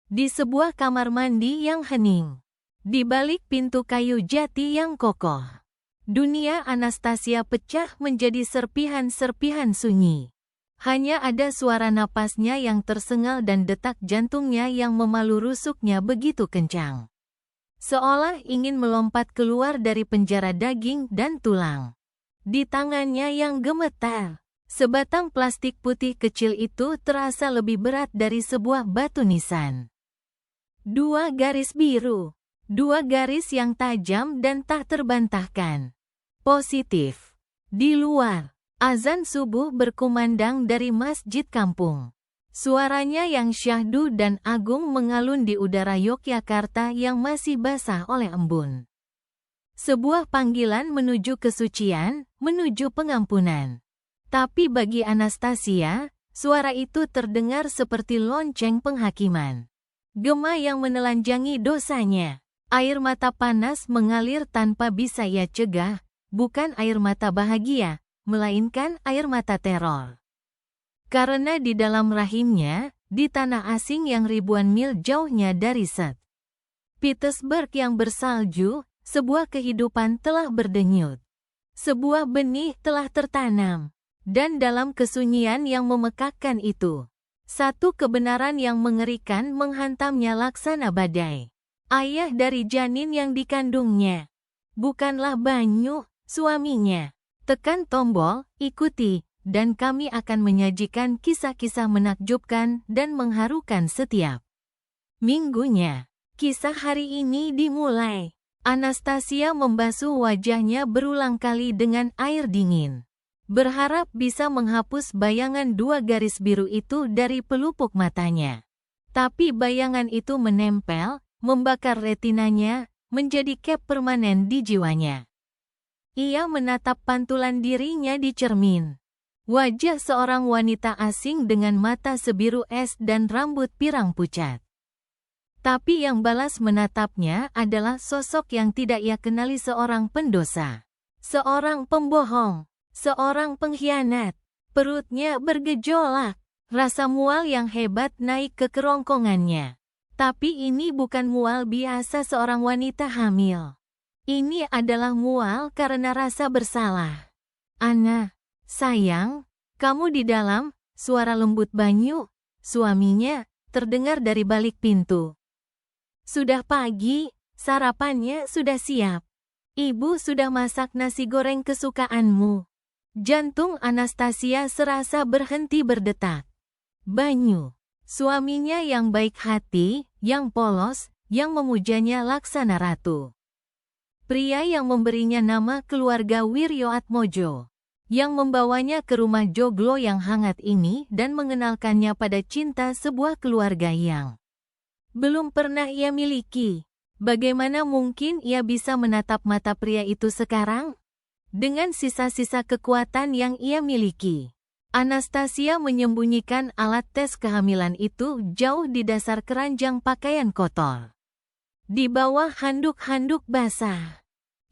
Di sebuah kamar mandi yang hening. Di balik pintu kayu jati yang kokoh. Dunia Anastasia pecah menjadi serpihan-serpihan sunyi. Hanya ada suara napasnya yang tersengal dan detak jantungnya yang memalu rusuknya begitu kencang. Seolah ingin melompat keluar dari penjara daging dan tulang. Di tangannya yang gemetar, sebatang plastik putih kecil itu terasa lebih berat dari sebuah batu nisan. 2 garis biru. 2 garis yang tajam dan tak terbantahkan. Positif. Di luar, azan subuh berkumandang dari masjid kampung. Suaranya yang syahdu dan agung mengalun di udara Yogyakarta yang masih basah oleh embun. Sebuah panggilan menuju kesucian, menuju pengampunan. Tapi bagi Anastasia, suara itu terdengar seperti lonceng penghakiman. Gema yang menelanjangi dosanya. Air mata panas mengalir tanpa bisa ia cegah, bukan air mata bahagia, melainkan air mata teror. Karena di dalam rahimnya, di tanah asing yang ribuan mil jauhnya dari St. Petersburg yang bersalju, sebuah kehidupan telah berdenyut. Sebuah benih telah tertanam. Dan dalam kesunyian yang memekakkan itu, satu kebenaran yang mengerikan menghantamnya laksana badai. Ayah dari janin yang dikandungnya bukanlah Banyu, suaminya. Tekan tombol, ikuti, dan kami akan menyajikan kisah-kisah menakjubkan dan mengharukan setiap minggunya. Kisah hari ini dimulai. Anastasia membasuh wajahnya berulang kali dengan air dingin. Berharap bisa menghapus bayangan 2 garis biru itu dari pelupuk matanya. Tapi bayangan itu menempel, membakar retinanya, menjadi cap permanen di jiwanya. Ia menatap pantulan dirinya di cermin. Wajah seorang wanita asing dengan mata sebiru es dan rambut pirang pucat. Tapi yang balas menatapnya adalah sosok yang tidak ia kenali, seorang pendosa. Seorang pembohong. Seorang pengkhianat. Perutnya bergejolak. Rasa mual yang hebat naik ke kerongkongannya. Tapi ini bukan mual biasa seorang wanita hamil. Ini adalah mual karena rasa bersalah. Ana, sayang, kamu di dalam? Suara lembut Banyu, suaminya, terdengar dari balik pintu. Sudah pagi, sarapannya sudah siap. Ibu sudah masak nasi goreng kesukaanmu. Jantung Anastasia serasa berhenti berdetak. Banyu, suaminya yang baik hati, yang polos, yang memujanya laksana ratu. Pria yang memberinya nama keluarga Wiryoatmojo, yang membawanya ke rumah joglo yang hangat ini dan mengenalkannya pada cinta sebuah keluarga yang belum pernah ia miliki. Bagaimana mungkin ia bisa menatap mata pria itu sekarang? Dengan sisa-sisa kekuatan yang ia miliki, Anastasia menyembunyikan alat tes kehamilan itu jauh di dasar keranjang pakaian kotor. Di bawah handuk-handuk basah.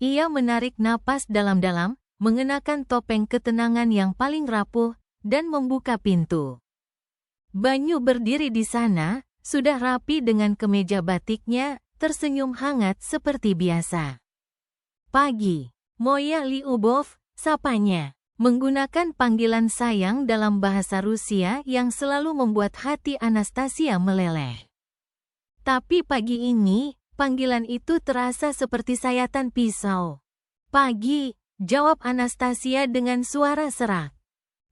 Ia menarik napas dalam-dalam, mengenakan topeng ketenangan yang paling rapuh, dan membuka pintu. Banyu berdiri di sana, sudah rapi dengan kemeja batiknya, tersenyum hangat seperti biasa. Pagi. Moya Liubov, sapanya, menggunakan panggilan sayang dalam bahasa Rusia yang selalu membuat hati Anastasia meleleh. Tapi pagi ini, panggilan itu terasa seperti sayatan pisau. Pagi, jawab Anastasia dengan suara serak.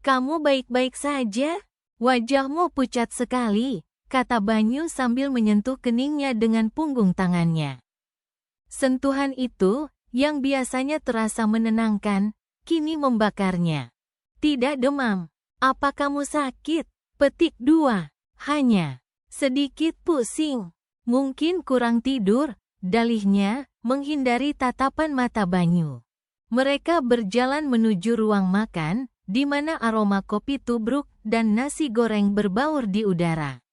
Kamu baik-baik saja? Wajahmu pucat sekali, kata Banyu sambil menyentuh keningnya dengan punggung tangannya. Sentuhan itu, yang biasanya terasa menenangkan, kini membakarnya. Tidak demam. Apa kamu sakit? Petik 2. Hanya sedikit pusing. Mungkin kurang tidur, dalihnya, menghindari tatapan mata Banyu. Mereka berjalan menuju ruang makan, di mana aroma kopi tubruk dan nasi goreng berbaur di udara.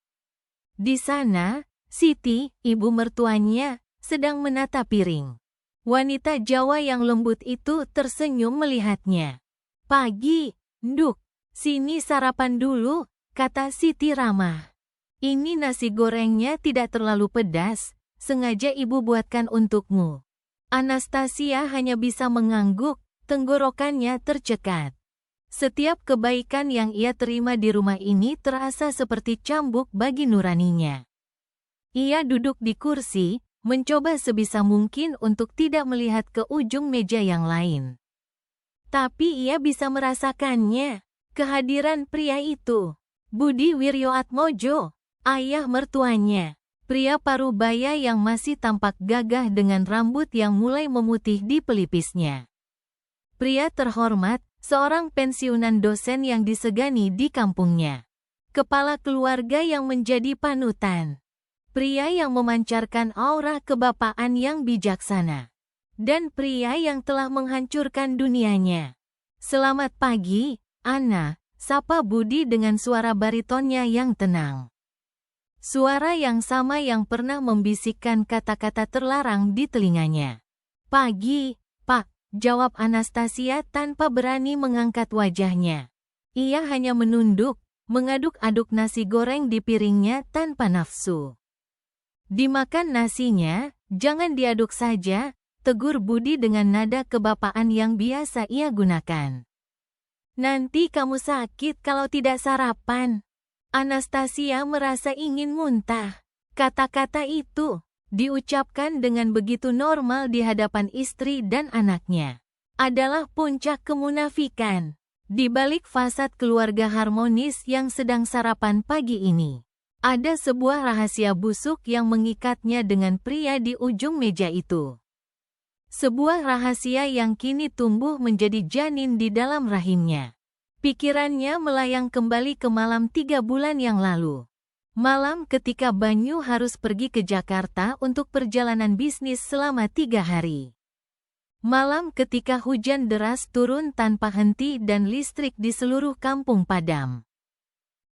Di sana, Siti, ibu mertuanya, sedang menata piring. Wanita Jawa yang lembut itu tersenyum melihatnya. Pagi, Nduk, sini sarapan dulu, kata Siti ramah. Ini nasi gorengnya tidak terlalu pedas, sengaja ibu buatkan untukmu. Anastasia hanya bisa mengangguk, tenggorokannya tercekat. Setiap kebaikan yang ia terima di rumah ini terasa seperti cambuk bagi nuraninya. Ia duduk di kursi, mencoba sebisa mungkin untuk tidak melihat ke ujung meja yang lain. Tapi ia bisa merasakannya, kehadiran pria itu. Budi Wiryoatmojo, ayah mertuanya. Pria parubaya yang masih tampak gagah dengan rambut yang mulai memutih di pelipisnya. Pria terhormat, seorang pensiunan dosen yang disegani di kampungnya. Kepala keluarga yang menjadi panutan. Pria yang memancarkan aura kebapaan yang bijaksana. Dan pria yang telah menghancurkan dunianya. Selamat pagi, Ana, sapa Budi dengan suara baritonnya yang tenang. Suara yang sama yang pernah membisikkan kata-kata terlarang di telinganya. Pagi, Pak, jawab Anastasia tanpa berani mengangkat wajahnya. Ia hanya menunduk, mengaduk-aduk nasi goreng di piringnya tanpa nafsu. Dimakan nasinya, jangan diaduk saja, tegur Budi dengan nada kebapaan yang biasa ia gunakan. Nanti kamu sakit kalau tidak sarapan. Anastasia merasa ingin muntah. Kata-kata itu diucapkan dengan begitu normal di hadapan istri dan anaknya. Adalah puncak kemunafikan. Di balik fasad keluarga harmonis yang sedang sarapan pagi ini, ada sebuah rahasia busuk yang mengikatnya dengan pria di ujung meja itu. Sebuah rahasia yang kini tumbuh menjadi janin di dalam rahimnya. Pikirannya melayang kembali ke malam 3 bulan yang lalu. Malam ketika Banyu harus pergi ke Jakarta untuk perjalanan bisnis selama 3 hari. Malam ketika hujan deras turun tanpa henti dan listrik di seluruh kampung padam.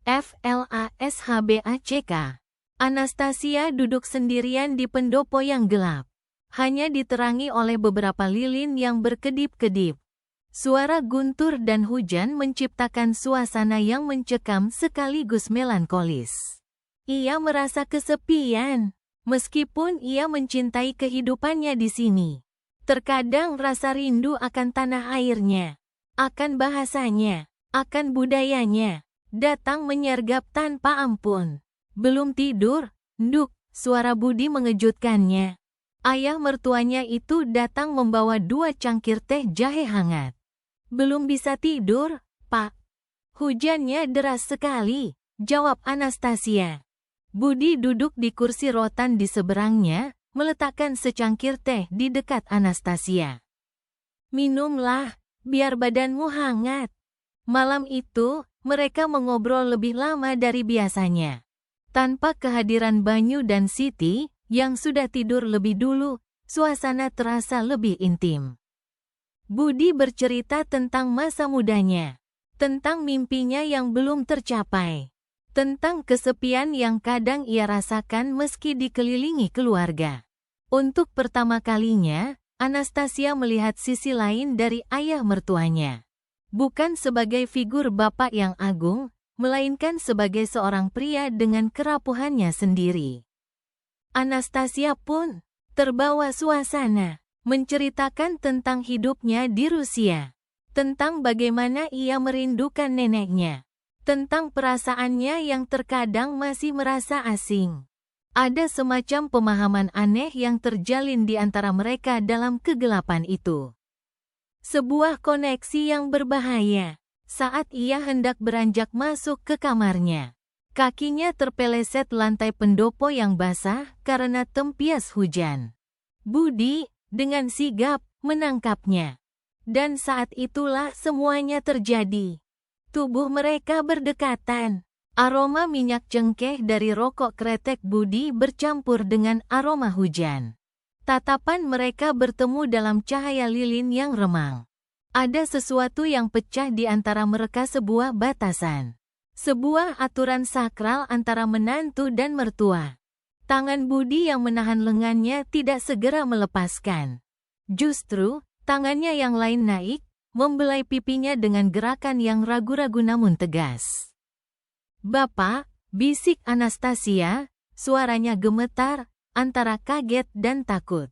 FLASHBACK. Anastasia duduk sendirian di pendopo yang gelap. Hanya diterangi oleh beberapa lilin yang berkedip-kedip. Suara guntur dan hujan menciptakan suasana yang mencekam sekaligus melankolis. Ia merasa kesepian, meskipun ia mencintai kehidupannya di sini. Terkadang rasa rindu akan tanah airnya, akan bahasanya, akan budayanya, datang menyergap tanpa ampun. Belum tidur, nduk, suara Budi mengejutkannya. Ayah mertuanya itu datang membawa 2 cangkir teh jahe hangat. Belum bisa tidur, Pak. Hujannya deras sekali, jawab Anastasia. Budi duduk di kursi rotan di seberangnya, meletakkan secangkir teh di dekat Anastasia. Minumlah, biar badanmu hangat. Malam itu, mereka mengobrol lebih lama dari biasanya. Tanpa kehadiran Banyu dan Siti, yang sudah tidur lebih dulu, suasana terasa lebih intim. Budi bercerita tentang masa mudanya, tentang mimpinya yang belum tercapai, tentang kesepian yang kadang ia rasakan meski dikelilingi keluarga. Untuk pertama kalinya, Anastasia melihat sisi lain dari ayah mertuanya. Bukan sebagai figur bapak yang agung, melainkan sebagai seorang pria dengan kerapuhannya sendiri. Anastasia pun terbawa suasana, menceritakan tentang hidupnya di Rusia, tentang bagaimana ia merindukan neneknya, tentang perasaannya yang terkadang masih merasa asing. Ada semacam pemahaman aneh yang terjalin di antara mereka dalam kegelapan itu. Sebuah koneksi yang berbahaya. Saat ia hendak beranjak masuk ke kamarnya, kakinya terpeleset lantai pendopo yang basah karena tempias hujan. Budi dengan sigap menangkapnya. Dan saat itulah semuanya terjadi. Tubuh mereka berdekatan. Aroma minyak cengkeh dari rokok kretek Budi bercampur dengan aroma hujan. Tatapan mereka bertemu dalam cahaya lilin yang remang. Ada sesuatu yang pecah di antara mereka, sebuah batasan. Sebuah aturan sakral antara menantu dan mertua. Tangan Budi yang menahan lengannya tidak segera melepaskan. Justru, tangannya yang lain naik, membelai pipinya dengan gerakan yang ragu-ragu namun tegas. Bapak, bisik Anastasia, suaranya gemetar, antara kaget dan takut.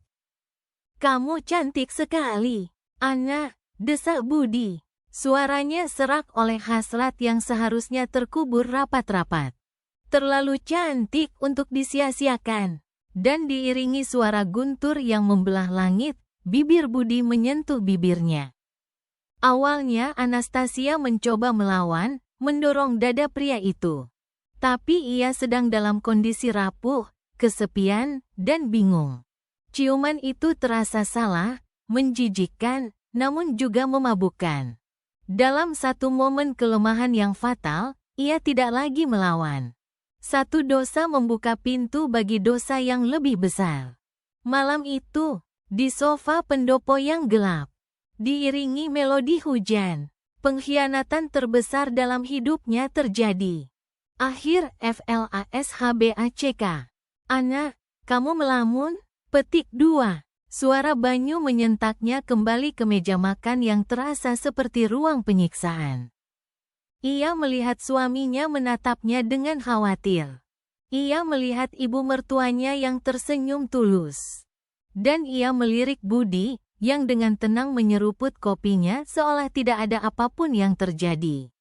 Kamu cantik sekali, Ana, desak Budi. Suaranya serak oleh hasrat yang seharusnya terkubur rapat-rapat. Terlalu cantik untuk disia-siakan. Dan diiringi suara guntur yang membelah langit, bibir Budi menyentuh bibirnya. Awalnya Anastasia mencoba melawan, mendorong dada pria itu. Tapi ia sedang dalam kondisi rapuh, kesepian, dan bingung. Ciuman itu terasa salah, menjijikkan, namun juga memabukkan. Dalam satu momen kelemahan yang fatal, ia tidak lagi melawan. Satu dosa membuka pintu bagi dosa yang lebih besar. Malam itu, di sofa pendopo yang gelap, diiringi melodi hujan, pengkhianatan terbesar dalam hidupnya terjadi. Akhir FLASHBACK. Ana, kamu melamun? Petik 2. Suara Banyu menyentaknya kembali ke meja makan yang terasa seperti ruang penyiksaan. Ia melihat suaminya menatapnya dengan khawatir. Ia melihat ibu mertuanya yang tersenyum tulus. Dan ia melirik Budi, yang dengan tenang menyeruput kopinya seolah tidak ada apapun yang terjadi.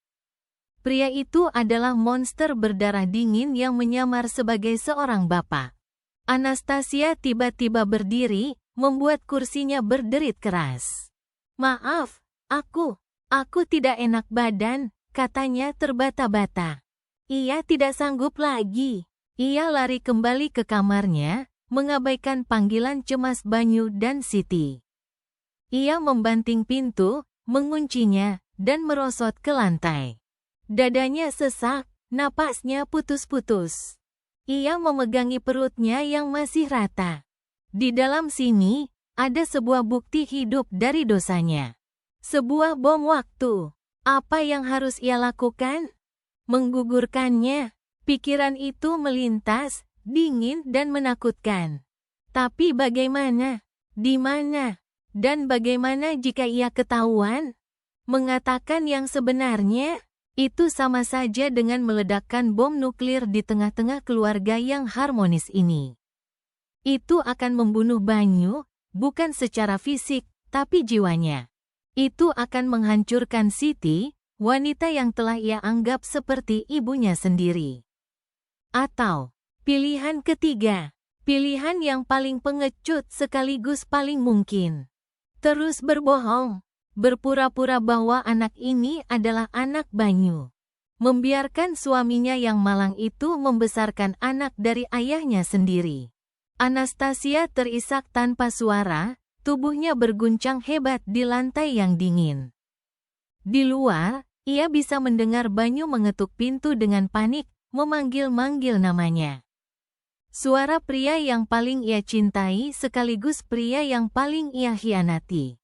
Pria itu adalah monster berdarah dingin yang menyamar sebagai seorang bapak. Anastasia tiba-tiba berdiri, membuat kursinya berderit keras. Maaf, aku tidak enak badan, katanya terbata-bata. Ia tidak sanggup lagi. Ia lari kembali ke kamarnya, mengabaikan panggilan cemas Banyu dan Siti. Ia membanting pintu, menguncinya, dan merosot ke lantai. Dadanya sesak, napasnya putus-putus. Ia memegangi perutnya yang masih rata. Di dalam sini, ada sebuah bukti hidup dari dosanya. Sebuah bom waktu. Apa yang harus ia lakukan? Menggugurkannya. Pikiran itu melintas, dingin dan menakutkan. Tapi bagaimana? Di mana? Dan bagaimana jika ia ketahuan? Mengatakan yang sebenarnya, itu sama saja dengan meledakkan bom nuklir di tengah-tengah keluarga yang harmonis ini. Itu akan membunuh Banyu, bukan secara fisik, tapi jiwanya. Itu akan menghancurkan Siti, wanita yang telah ia anggap seperti ibunya sendiri. Atau, pilihan ketiga, pilihan yang paling pengecut sekaligus paling mungkin. Terus berbohong, berpura-pura bahwa anak ini adalah anak Banyu. Membiarkan suaminya yang malang itu membesarkan anak dari ayahnya sendiri. Anastasia terisak tanpa suara, tubuhnya berguncang hebat di lantai yang dingin. Di luar, ia bisa mendengar Banyu mengetuk pintu dengan panik, memanggil-manggil namanya. Suara pria yang paling ia cintai sekaligus pria yang paling ia khianati.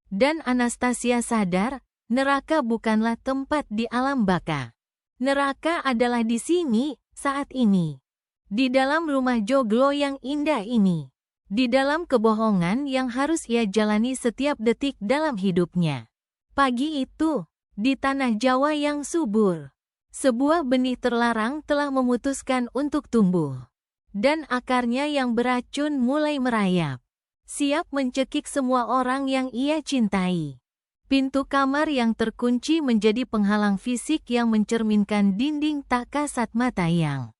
Dan Anastasia sadar, neraka bukanlah tempat di alam baka. Neraka adalah di sini, saat ini. Di dalam rumah joglo yang indah ini. Di dalam kebohongan yang harus ia jalani setiap detik dalam hidupnya. Pagi itu, di tanah Jawa yang subur, sebuah benih terlarang telah memutuskan untuk tumbuh. Dan akarnya yang beracun mulai merayap. Siap mencekik semua orang yang ia cintai. Pintu kamar yang terkunci menjadi penghalang fisik yang mencerminkan dinding tak kasat mata yang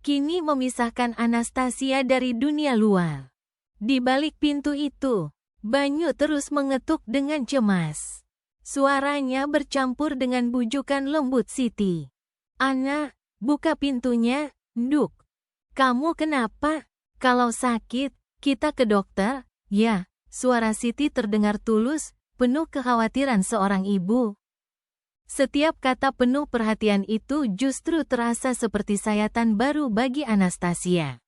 kini memisahkan Anastasia dari dunia luar. Di balik pintu itu, Banyu terus mengetuk dengan cemas. Suaranya bercampur dengan bujukan lembut Siti. Ana, buka pintunya, Nduk. Kamu kenapa? Kalau sakit, kita ke dokter. Ya, suara Siti terdengar tulus, penuh kekhawatiran seorang ibu. Setiap kata penuh perhatian itu justru terasa seperti sayatan baru bagi Anastasia.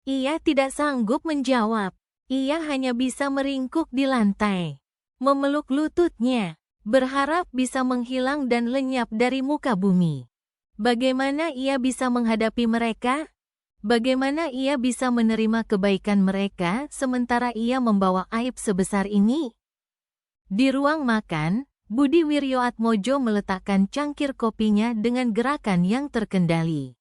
Ia tidak sanggup menjawab. Ia hanya bisa meringkuk di lantai, memeluk lututnya, berharap bisa menghilang dan lenyap dari muka bumi. Bagaimana ia bisa menghadapi mereka? Bagaimana ia bisa menerima kebaikan mereka sementara ia membawa aib sebesar ini? Di ruang makan, Budi Wiryoatmojo meletakkan cangkir kopinya dengan gerakan yang terkendali.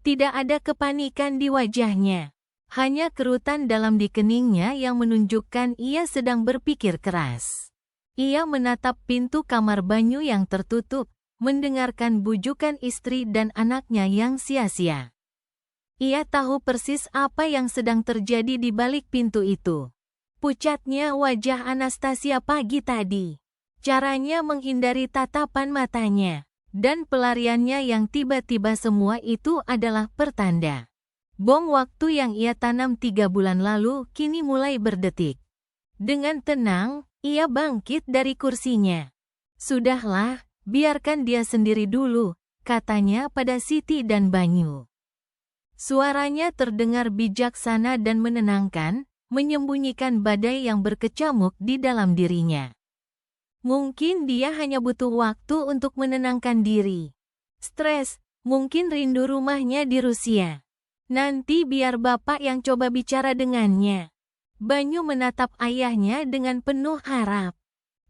Tidak ada kepanikan di wajahnya. Hanya kerutan dalam di keningnya yang menunjukkan ia sedang berpikir keras. Ia menatap pintu kamar Banyu yang tertutup, mendengarkan bujukan istri dan anaknya yang sia-sia. Ia tahu persis apa yang sedang terjadi di balik pintu itu. Pucatnya wajah Anastasia pagi tadi. Caranya menghindari tatapan matanya. Dan pelariannya yang tiba-tiba, semua itu adalah pertanda. Bom waktu yang ia tanam 3 bulan lalu kini mulai berdetik. Dengan tenang, ia bangkit dari kursinya. Sudahlah, biarkan dia sendiri dulu, katanya pada Siti dan Banyu. Suaranya terdengar bijaksana dan menenangkan, menyembunyikan badai yang berkecamuk di dalam dirinya. Mungkin dia hanya butuh waktu untuk menenangkan diri. Stres, mungkin rindu rumahnya di Rusia. Nanti biar bapak yang coba bicara dengannya. Banyu menatap ayahnya dengan penuh harap.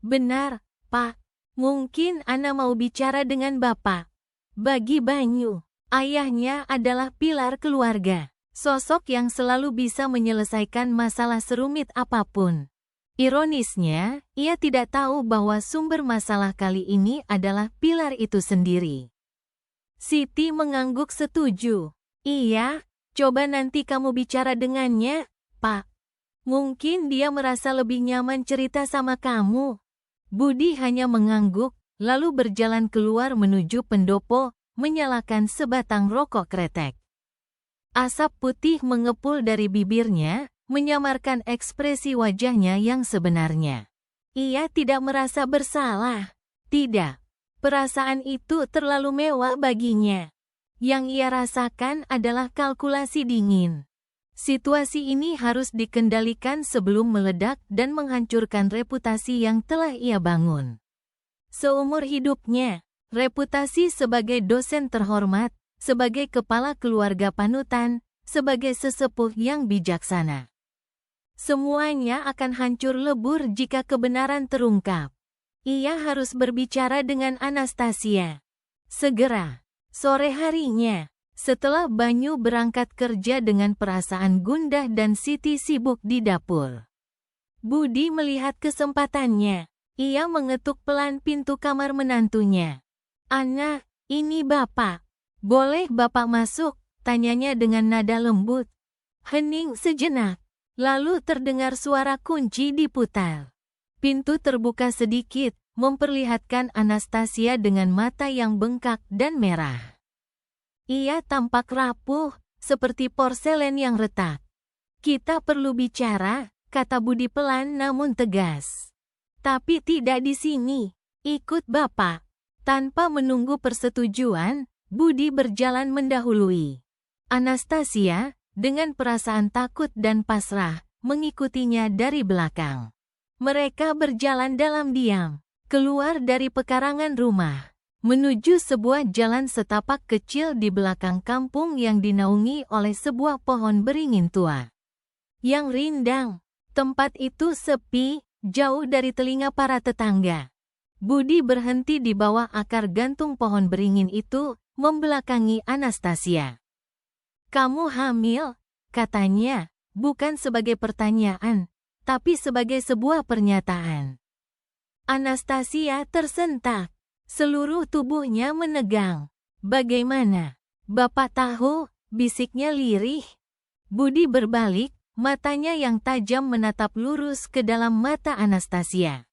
Benar, Pak. Mungkin Ana mau bicara dengan bapak. Bagi Banyu, ayahnya adalah pilar keluarga. Sosok yang selalu bisa menyelesaikan masalah serumit apapun. Ironisnya, ia tidak tahu bahwa sumber masalah kali ini adalah pilar itu sendiri. Siti mengangguk setuju. Iya, coba nanti kamu bicara dengannya, Pak. Mungkin dia merasa lebih nyaman cerita sama kamu. Budi hanya mengangguk, lalu berjalan keluar menuju pendopo, menyalakan sebatang rokok kretek. Asap putih mengepul dari bibirnya, menyamarkan ekspresi wajahnya yang sebenarnya. Ia tidak merasa bersalah. Tidak. Perasaan itu terlalu mewah baginya. Yang ia rasakan adalah kalkulasi dingin. Situasi ini harus dikendalikan sebelum meledak dan menghancurkan reputasi yang telah ia bangun. Seumur hidupnya, reputasi sebagai dosen terhormat, sebagai kepala keluarga panutan, sebagai sesepuh yang bijaksana. Semuanya akan hancur lebur jika kebenaran terungkap. Ia harus berbicara dengan Anastasia. Segera, sore harinya, setelah Banyu berangkat kerja dengan perasaan gundah dan Siti sibuk di dapur. Budi melihat kesempatannya. Ia mengetuk pelan pintu kamar menantunya. Ana, ini bapak. Boleh bapak masuk? Tanyanya dengan nada lembut. Hening sejenak. Lalu terdengar suara kunci diputar. Pintu terbuka sedikit, memperlihatkan Anastasia dengan mata yang bengkak dan merah. Ia tampak rapuh, seperti porselen yang retak. Kita perlu bicara, kata Budi pelan namun tegas. Tapi tidak di sini. Ikut bapak. Tanpa menunggu persetujuan, Budi berjalan mendahului. Anastasia, dengan perasaan takut dan pasrah, mengikutinya dari belakang. Mereka berjalan dalam diam, keluar dari pekarangan rumah, menuju sebuah jalan setapak kecil di belakang kampung yang dinaungi oleh sebuah pohon beringin tua. Yang rindang, tempat itu sepi, jauh dari telinga para tetangga. Budi berhenti di bawah akar gantung pohon beringin itu, membelakangi Anastasia. Kamu hamil, katanya, bukan sebagai pertanyaan, tapi sebagai sebuah pernyataan. Anastasia tersentak, seluruh tubuhnya menegang. Bagaimana? Bapak tahu, bisiknya lirih. Budi berbalik, matanya yang tajam menatap lurus ke dalam mata Anastasia.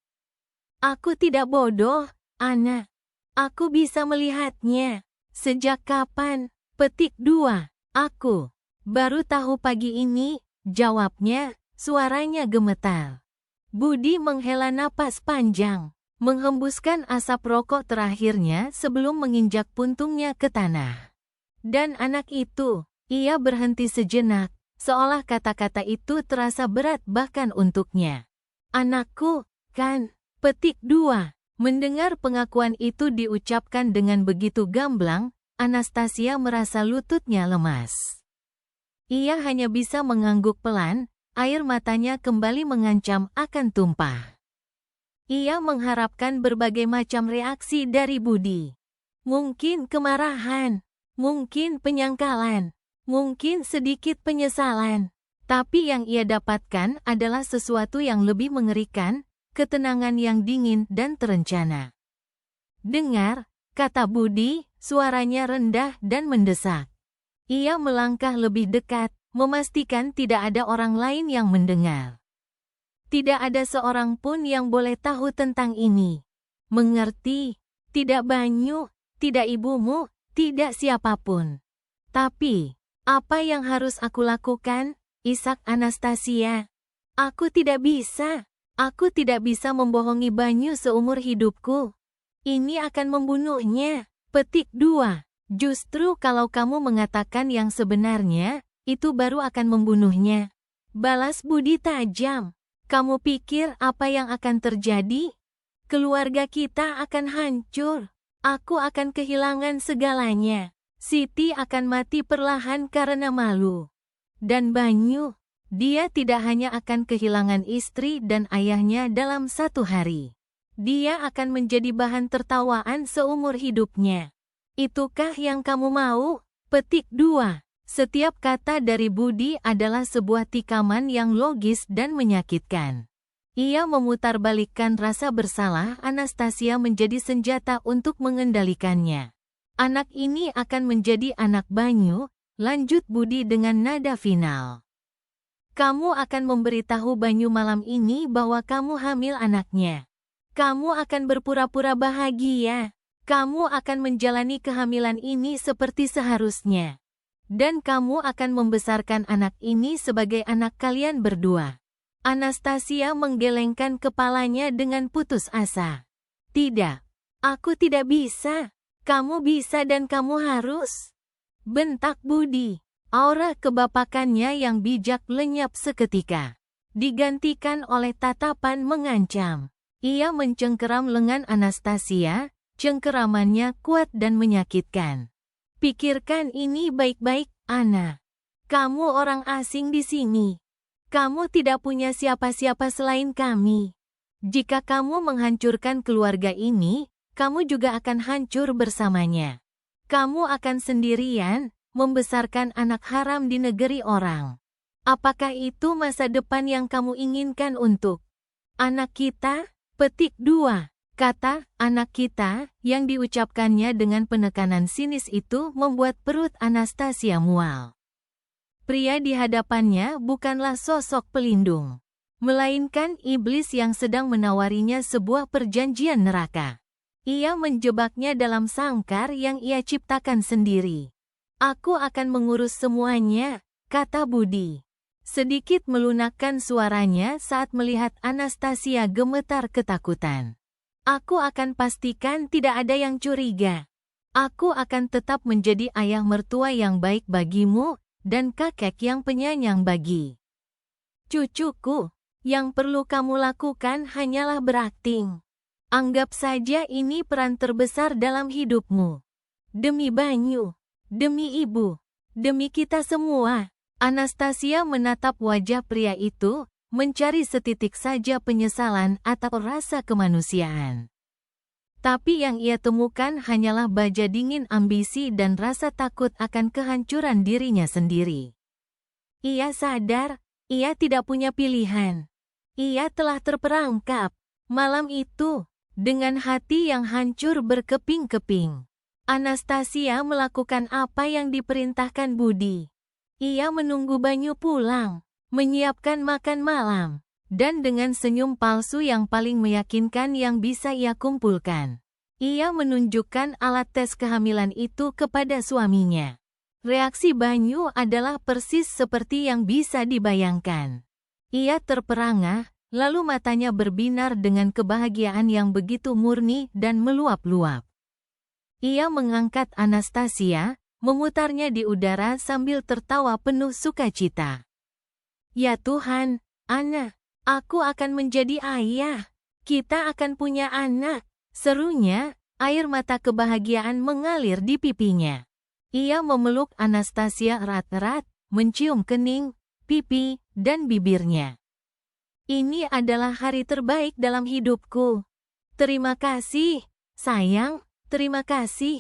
Aku tidak bodoh, Ana. Aku bisa melihatnya. Sejak kapan? Petik 2. Aku baru tahu pagi ini, jawabnya, suaranya gemetar. Budi menghela napas panjang, menghembuskan asap rokok terakhirnya sebelum menginjak puntungnya ke tanah. Dan anak itu, ia berhenti sejenak, seolah kata-kata itu terasa berat bahkan untuknya. Anakku, kan? Petik 2. Mendengar pengakuan itu diucapkan dengan begitu gamblang, Anastasia merasa lututnya lemas. Ia hanya bisa mengangguk pelan, air matanya kembali mengancam akan tumpah. Ia mengharapkan berbagai macam reaksi dari Budi. Mungkin kemarahan, mungkin penyangkalan, mungkin sedikit penyesalan. Tapi yang ia dapatkan adalah sesuatu yang lebih mengerikan, ketenangan yang dingin dan terencana. "Dengar," kata Budi, suaranya rendah dan mendesak. Ia melangkah lebih dekat, memastikan tidak ada orang lain yang mendengar. Tidak ada seorang pun yang boleh tahu tentang ini. "Mengerti? Tidak Banyu, tidak ibumu, tidak siapapun. Tapi, apa yang harus aku lakukan, isak Anastasia? Aku tidak bisa. Aku tidak bisa membohongi Banyu seumur hidupku. Ini akan membunuhnya." Petik 2. Justru kalau kamu mengatakan yang sebenarnya, itu baru akan membunuhnya. Balas Budi tajam. "Kamu pikir apa yang akan terjadi? Keluarga kita akan hancur. Aku akan kehilangan segalanya. Siti akan mati perlahan karena malu. Dan Banyu, dia tidak hanya akan kehilangan istri dan ayahnya dalam satu hari. Dia akan menjadi bahan tertawaan seumur hidupnya. Itukah yang kamu mau?" Petik 2. Setiap kata dari Budi adalah sebuah tikaman yang logis dan menyakitkan. Ia memutarbalikkan rasa bersalah Anastasia menjadi senjata untuk mengendalikannya. "Anak ini akan menjadi anak Banyu," lanjut Budi dengan nada final. "Kamu akan memberitahu Banyu malam ini bahwa kamu hamil anaknya. Kamu akan berpura-pura bahagia. Kamu akan menjalani kehamilan ini seperti seharusnya. Dan kamu akan membesarkan anak ini sebagai anak kalian berdua." Anastasia menggelengkan kepalanya dengan putus asa. "Tidak. Aku tidak bisa. Kamu bisa dan kamu harus," bentak Budi. Aura kebapakannya yang bijak lenyap seketika, digantikan oleh tatapan mengancam. Ia mencengkeram lengan Anastasia, cengkeramannya kuat dan menyakitkan. "Pikirkan ini baik-baik, Ana. Kamu orang asing di sini. Kamu tidak punya siapa-siapa selain kami. Jika kamu menghancurkan keluarga ini, kamu juga akan hancur bersamanya. Kamu akan sendirian, membesarkan anak haram di negeri orang. Apakah itu masa depan yang kamu inginkan untuk anak kita?" Petik 2. Kata "anak kita" yang diucapkannya dengan penekanan sinis itu membuat perut Anastasia mual. Pria di hadapannya bukanlah sosok pelindung, melainkan iblis yang sedang menawarinya sebuah perjanjian neraka. Ia menjebaknya dalam sangkar yang ia ciptakan sendiri. "Aku akan mengurus semuanya," kata Budi. Sedikit melunakkan suaranya saat melihat Anastasia gemetar ketakutan. "Aku akan pastikan tidak ada yang curiga. Aku akan tetap menjadi ayah mertua yang baik bagimu, dan kakek yang penyayang bagi cucuku. Yang perlu kamu lakukan hanyalah berakting. Anggap saja ini peran terbesar dalam hidupmu. Demi Banyu, demi ibu, demi kita semua." Anastasia menatap wajah pria itu, mencari setitik saja penyesalan atau rasa kemanusiaan. Tapi yang ia temukan hanyalah baja dingin ambisi dan rasa takut akan kehancuran dirinya sendiri. Ia sadar, ia tidak punya pilihan. Ia telah terperangkap. Malam itu, dengan hati yang hancur berkeping-keping, Anastasia melakukan apa yang diperintahkan Budi. Ia menunggu Banyu pulang, menyiapkan makan malam, dan dengan senyum palsu yang paling meyakinkan yang bisa ia kumpulkan, ia menunjukkan alat tes kehamilan itu kepada suaminya. Reaksi Banyu adalah persis seperti yang bisa dibayangkan. Ia terperangah, lalu matanya berbinar dengan kebahagiaan yang begitu murni dan meluap-luap. Ia mengangkat Anastasia, memutarnya di udara sambil tertawa penuh sukacita. "Ya Tuhan, Ana, aku akan menjadi ayah. Kita akan punya anak," serunya, air mata kebahagiaan mengalir di pipinya. Ia memeluk Anastasia erat-erat, mencium kening, pipi, dan bibirnya. Ini adalah hari terbaik dalam hidupku. Terima kasih, sayang, terima kasih.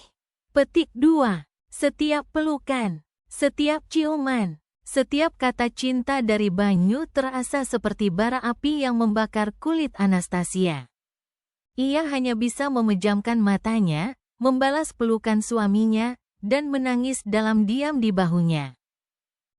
Petik 2. Setiap pelukan, setiap ciuman, setiap kata cinta dari Banyu terasa seperti bara api yang membakar kulit Anastasia. Ia hanya bisa memejamkan matanya, membalas pelukan suaminya, dan menangis dalam diam di bahunya.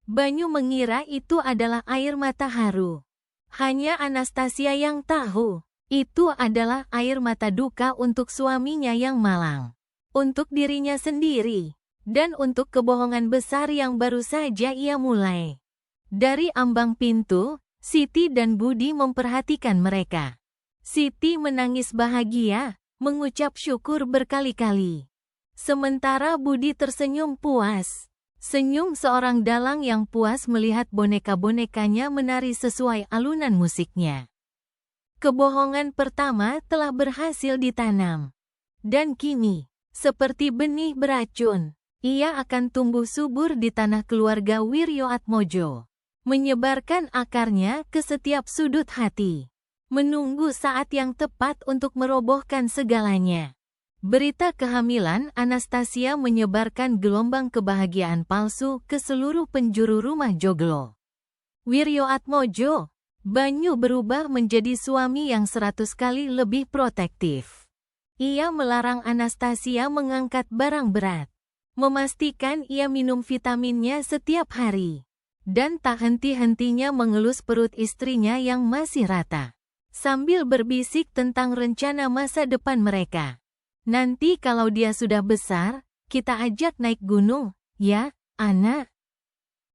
Banyu mengira itu adalah air mata haru. Hanya Anastasia yang tahu, itu adalah air mata duka untuk suaminya yang malang, untuk dirinya sendiri, dan untuk kebohongan besar yang baru saja ia mulai. Dari ambang pintu, Siti dan Budi memperhatikan mereka. Siti menangis bahagia, mengucap syukur berkali-kali. Sementara Budi tersenyum puas. Senyum seorang dalang yang puas melihat boneka-bonekanya menari sesuai alunan musiknya. Kebohongan pertama telah berhasil ditanam. Dan kini, seperti benih beracun, ia akan tumbuh subur di tanah keluarga Wiryoatmojo, menyebarkan akarnya ke setiap sudut hati, menunggu saat yang tepat untuk merobohkan segalanya. Berita kehamilan Anastasia menyebarkan gelombang kebahagiaan palsu ke seluruh penjuru rumah Joglo. Wiryoatmojo, Banyu berubah menjadi suami yang 100 kali lebih protektif. Ia melarang Anastasia mengangkat barang berat, memastikan ia minum vitaminnya setiap hari, dan tak henti-hentinya mengelus perut istrinya yang masih rata, sambil berbisik tentang rencana masa depan mereka. Nanti kalau dia sudah besar, kita ajak naik gunung, ya, anak?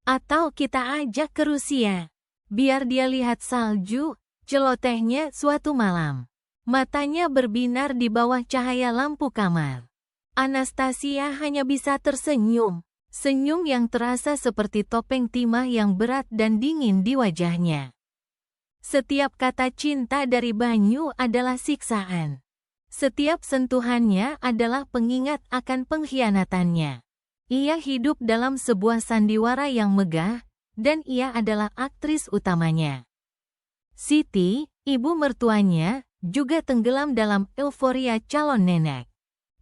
Atau kita ajak ke Rusia, biar dia lihat salju, celotehnya suatu malam. Matanya berbinar di bawah cahaya lampu kamar. Anastasia hanya bisa tersenyum, senyum yang terasa seperti topeng timah yang berat dan dingin di wajahnya. Setiap kata cinta dari Banyu adalah siksaan. Setiap sentuhannya adalah pengingat akan pengkhianatannya. Ia hidup dalam sebuah sandiwara yang megah, dan ia adalah aktris utamanya. Siti, ibu mertuanya, juga tenggelam dalam euforia calon nenek.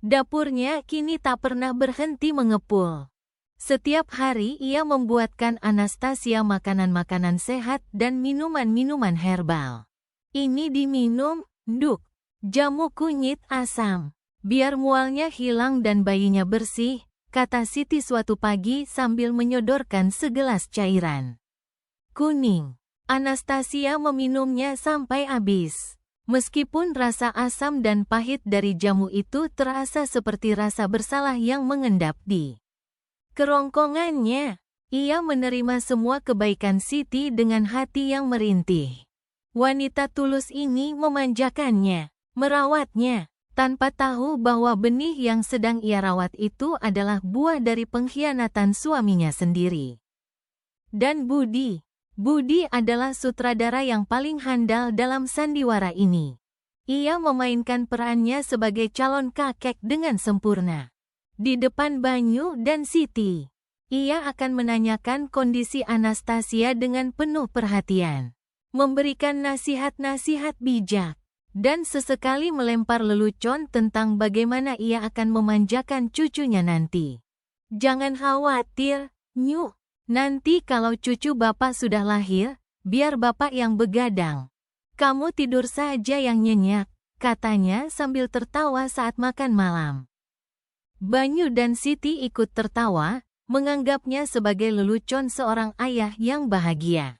Dapurnya kini tak pernah berhenti mengepul. Setiap hari ia membuatkan Anastasia makanan-makanan sehat dan minuman-minuman herbal. Ini diminum, Nduk. Jamu kunyit asam, biar mualnya hilang dan bayinya bersih, kata Siti suatu pagi sambil menyodorkan segelas cairan kuning. Anastasia meminumnya sampai habis. Meskipun rasa asam dan pahit dari jamu itu terasa seperti rasa bersalah yang mengendap di kerongkongannya, ia menerima semua kebaikan Siti dengan hati yang merintih. Wanita tulus ini memanjakannya, merawatnya, tanpa tahu bahwa benih yang sedang ia rawat itu adalah buah dari pengkhianatan suaminya sendiri. Dan Budi adalah sutradara yang paling handal dalam sandiwara ini. Ia memainkan perannya sebagai calon kakek dengan sempurna. Di depan Banyu dan Siti, ia akan menanyakan kondisi Anastasia dengan penuh perhatian, memberikan nasihat-nasihat bijak, dan sesekali melempar lelucon tentang bagaimana ia akan memanjakan cucunya nanti. Jangan khawatir, Nyu. Nanti kalau cucu Bapak sudah lahir, biar Bapak yang begadang. Kamu tidur saja yang nyenyak, katanya sambil tertawa saat makan malam. Banyu dan Siti ikut tertawa, menganggapnya sebagai lelucon seorang ayah yang bahagia.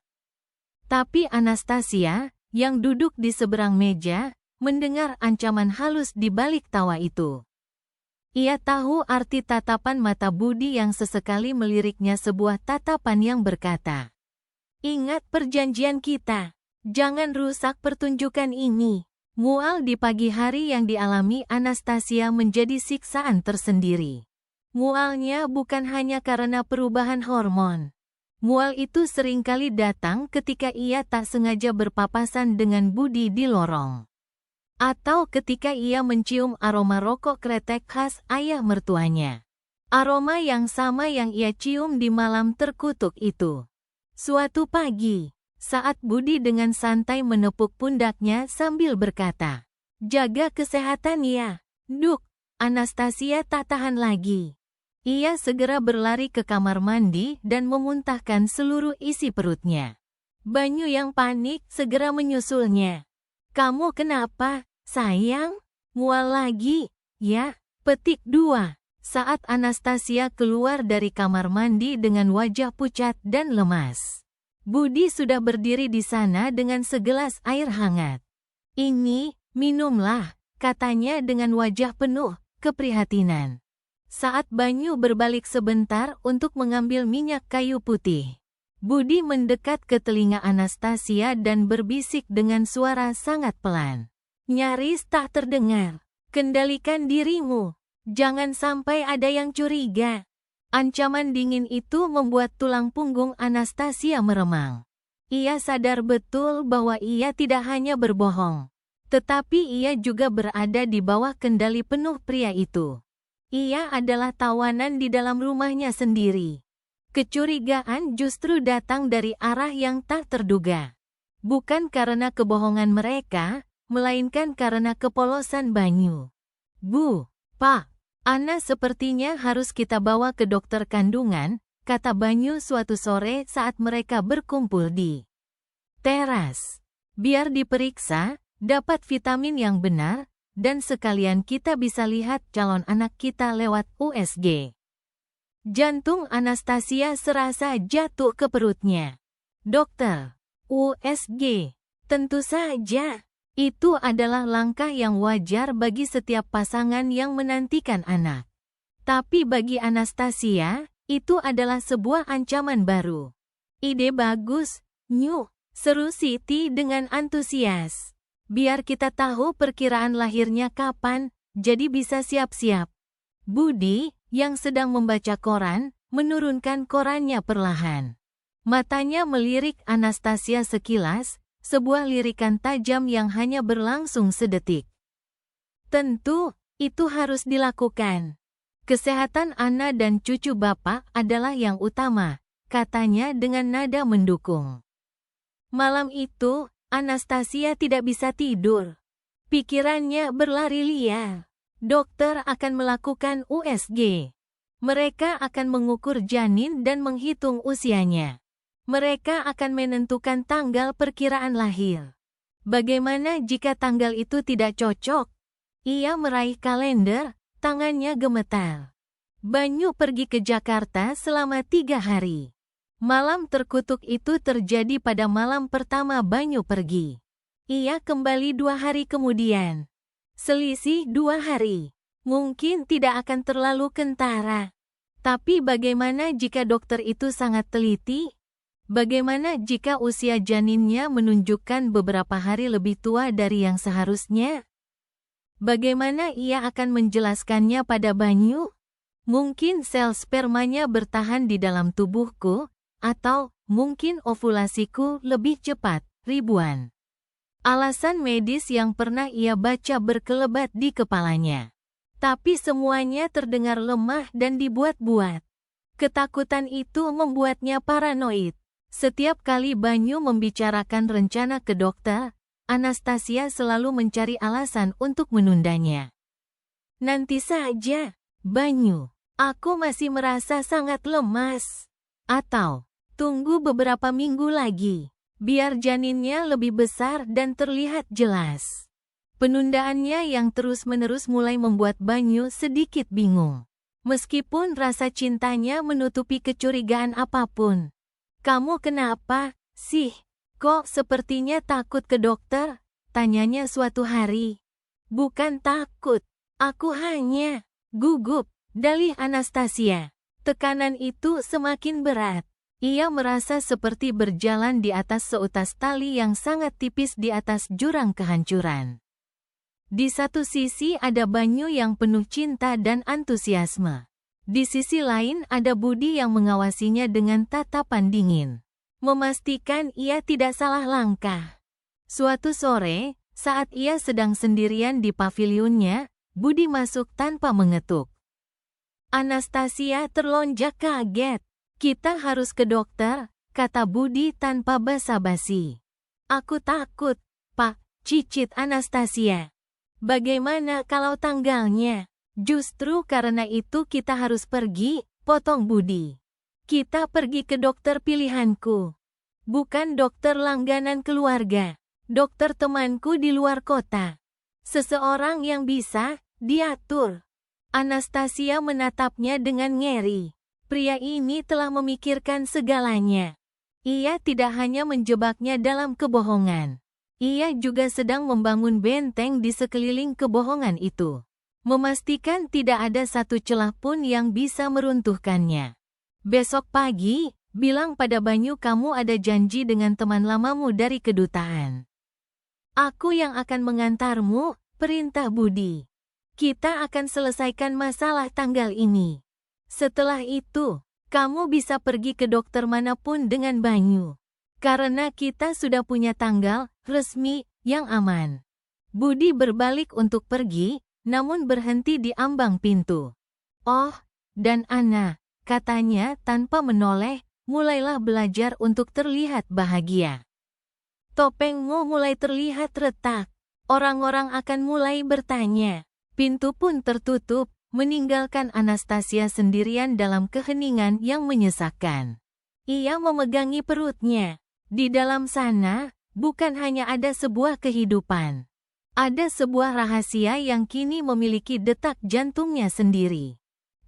Tapi Anastasia, yang duduk di seberang meja, mendengar ancaman halus di balik tawa itu. Ia tahu arti tatapan mata Budi yang sesekali meliriknya sebuah tatapan yang berkata, "Ingat perjanjian kita, jangan rusak pertunjukan ini." Mual di pagi hari yang dialami Anastasia menjadi siksaan tersendiri. Mualnya bukan hanya karena perubahan hormon. Mual itu seringkali datang ketika ia tak sengaja berpapasan dengan Budi di lorong. Atau ketika ia mencium aroma rokok kretek khas ayah mertuanya. Aroma yang sama yang ia cium di malam terkutuk itu. Suatu pagi, Saat Budi dengan santai menepuk pundaknya sambil berkata, "Jaga kesehatan ya, Duk." Anastasia tak tahan lagi. Ia segera berlari ke kamar mandi dan memuntahkan seluruh isi perutnya. Banyu yang panik segera menyusulnya. "Kamu kenapa, sayang? Mual lagi, ya?" Petik 2. Saat Anastasia keluar dari kamar mandi dengan wajah pucat dan lemas, Budi sudah berdiri di sana dengan segelas air hangat. "Ini, minumlah," katanya dengan wajah penuh keprihatinan. Saat Banyu berbalik sebentar untuk mengambil minyak kayu putih, Budi mendekat ke telinga Anastasia dan berbisik dengan suara sangat pelan. Nyaris tak terdengar. "Kendalikan dirimu. Jangan sampai ada yang curiga." Ancaman dingin itu membuat tulang punggung Anastasia meremang. Ia sadar betul bahwa ia tidak hanya berbohong, tetapi ia juga berada di bawah kendali penuh pria itu. Ia adalah tawanan di dalam rumahnya sendiri. Kecurigaan justru datang dari arah yang tak terduga. Bukan karena kebohongan mereka, melainkan karena kepolosan Banyu. "Bu, Pak, Ana sepertinya harus kita bawa ke dokter kandungan," kata Banyu suatu sore saat mereka berkumpul di teras. "Biar diperiksa, dapat vitamin yang benar, dan sekalian kita bisa lihat calon anak kita lewat USG." Jantung Anastasia serasa jatuh ke perutnya. "Dokter, USG? Tentu saja. Itu adalah langkah yang wajar bagi setiap pasangan yang menantikan anak. Tapi bagi Anastasia, itu adalah sebuah ancaman baru." "Ide bagus, Nyu," seru Siti dengan antusias. "Biar kita tahu perkiraan lahirnya kapan, jadi bisa siap-siap." Budi, yang sedang membaca koran, menurunkan korannya perlahan. Matanya melirik Anastasia sekilas, sebuah lirikan tajam yang hanya berlangsung sedetik. "Tentu, itu harus dilakukan. Kesehatan Ana dan cucu Bapak adalah yang utama," katanya dengan nada mendukung. Malam itu, Anastasia tidak bisa tidur. Pikirannya berlari liar. Dokter akan melakukan USG. Mereka akan mengukur janin dan menghitung usianya. Mereka akan menentukan tanggal perkiraan lahir. Bagaimana jika tanggal itu tidak cocok? Ia meraih kalender, tangannya gemetar. Banyu pergi ke Jakarta selama 3 hari. Malam terkutuk itu terjadi pada malam pertama Banyu pergi. Ia kembali 2 hari kemudian. Selisih 2 hari. Mungkin tidak akan terlalu kentara. Tapi bagaimana jika dokter itu sangat teliti? Bagaimana jika usia janinnya menunjukkan beberapa hari lebih tua dari yang seharusnya? Bagaimana ia akan menjelaskannya pada Banyu? Mungkin sel spermanya bertahan di dalam tubuhku, atau mungkin ovulasiku lebih cepat, ribuan alasan medis yang pernah ia baca berkelebat di kepalanya. Tapi semuanya terdengar lemah dan dibuat-buat. Ketakutan itu membuatnya paranoid. Setiap kali Banyu membicarakan rencana ke dokter, Anastasia selalu mencari alasan untuk menundanya. "Nanti saja, Banyu. Aku masih merasa sangat lemas." Atau, "Tunggu beberapa minggu lagi, biar janinnya lebih besar dan terlihat jelas." Penundaannya yang terus-menerus mulai membuat Banyu sedikit bingung. Meskipun rasa cintanya menutupi kecurigaan apapun. "Kamu kenapa, sih? Kok sepertinya takut ke dokter?" tanyanya suatu hari. "Bukan takut, aku hanya gugup," dalih Anastasia. Tekanan itu semakin berat. Ia merasa seperti berjalan di atas seutas tali yang sangat tipis di atas jurang kehancuran. Di satu sisi ada Banyu yang penuh cinta dan antusiasme. Di sisi lain ada Budi yang mengawasinya dengan tatapan dingin, memastikan ia tidak salah langkah. Suatu sore, saat ia sedang sendirian di pavilionnya, Budi masuk tanpa mengetuk. Anastasia terlonjak kaget. "Kita harus ke dokter," kata Budi tanpa basa-basi. Aku takut, Pak, cicit Anastasia. Bagaimana kalau tanggalnya? Justru karena itu kita harus pergi, potong Budi. Kita pergi ke dokter pilihanku. Bukan dokter langganan keluarga. Dokter temanku di luar kota. Seseorang yang bisa diatur. Anastasia menatapnya dengan ngeri. Pria ini telah memikirkan segalanya. Ia tidak hanya menjebaknya dalam kebohongan. Ia juga sedang membangun benteng di sekeliling kebohongan itu. Memastikan tidak ada satu celah pun yang bisa meruntuhkannya. Besok pagi, bilang pada Banyu kamu ada janji dengan teman lamamu dari kedutaan. Aku yang akan mengantarmu, perintah Budi. Kita akan selesaikan masalah tanggal ini. Setelah itu, kamu bisa pergi ke dokter manapun dengan Banyu. Karena kita sudah punya tanggal resmi yang aman. Budi berbalik untuk pergi, namun berhenti di ambang pintu. Oh, dan Ana, katanya tanpa menoleh, mulailah belajar untuk terlihat bahagia. Topengmu mulai terlihat retak. Orang-orang akan mulai bertanya. Pintu pun tertutup, meninggalkan Anastasia sendirian dalam keheningan yang menyesakkan. Ia memegangi perutnya. Di dalam sana, bukan hanya ada sebuah kehidupan. Ada sebuah rahasia yang kini memiliki detak jantungnya sendiri.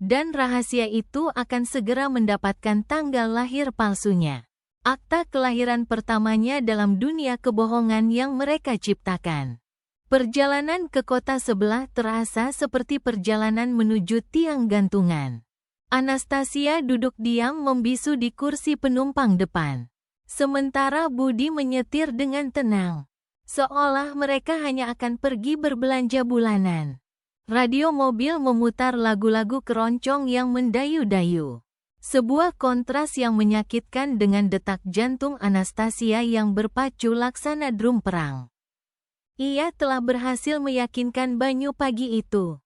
Dan rahasia itu akan segera mendapatkan tanggal lahir palsunya. Akta kelahiran pertamanya dalam dunia kebohongan yang mereka ciptakan. Perjalanan ke kota sebelah terasa seperti perjalanan menuju tiang gantungan. Anastasia duduk diam membisu di kursi penumpang depan. Sementara Budi menyetir dengan tenang. Seolah mereka hanya akan pergi berbelanja bulanan. Radio mobil memutar lagu-lagu keroncong yang mendayu-dayu. Sebuah kontras yang menyakitkan dengan detak jantung Anastasia yang berpacu laksana drum perang. Ia telah berhasil meyakinkan Banyu pagi itu.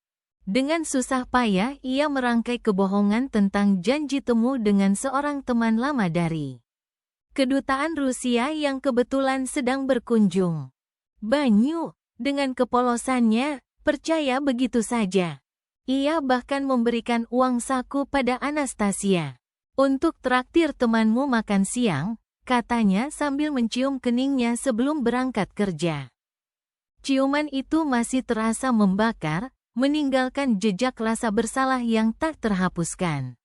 Dengan susah payah ia merangkai kebohongan tentang janji temu dengan seorang teman lama dari kedutaan Rusia yang kebetulan sedang berkunjung. Banyu, dengan kepolosannya, percaya begitu saja. Ia bahkan memberikan uang saku pada Anastasia. Untuk traktir temanmu makan siang, katanya sambil mencium keningnya sebelum berangkat kerja. Ciuman itu masih terasa membakar, meninggalkan jejak rasa bersalah yang tak terhapuskan.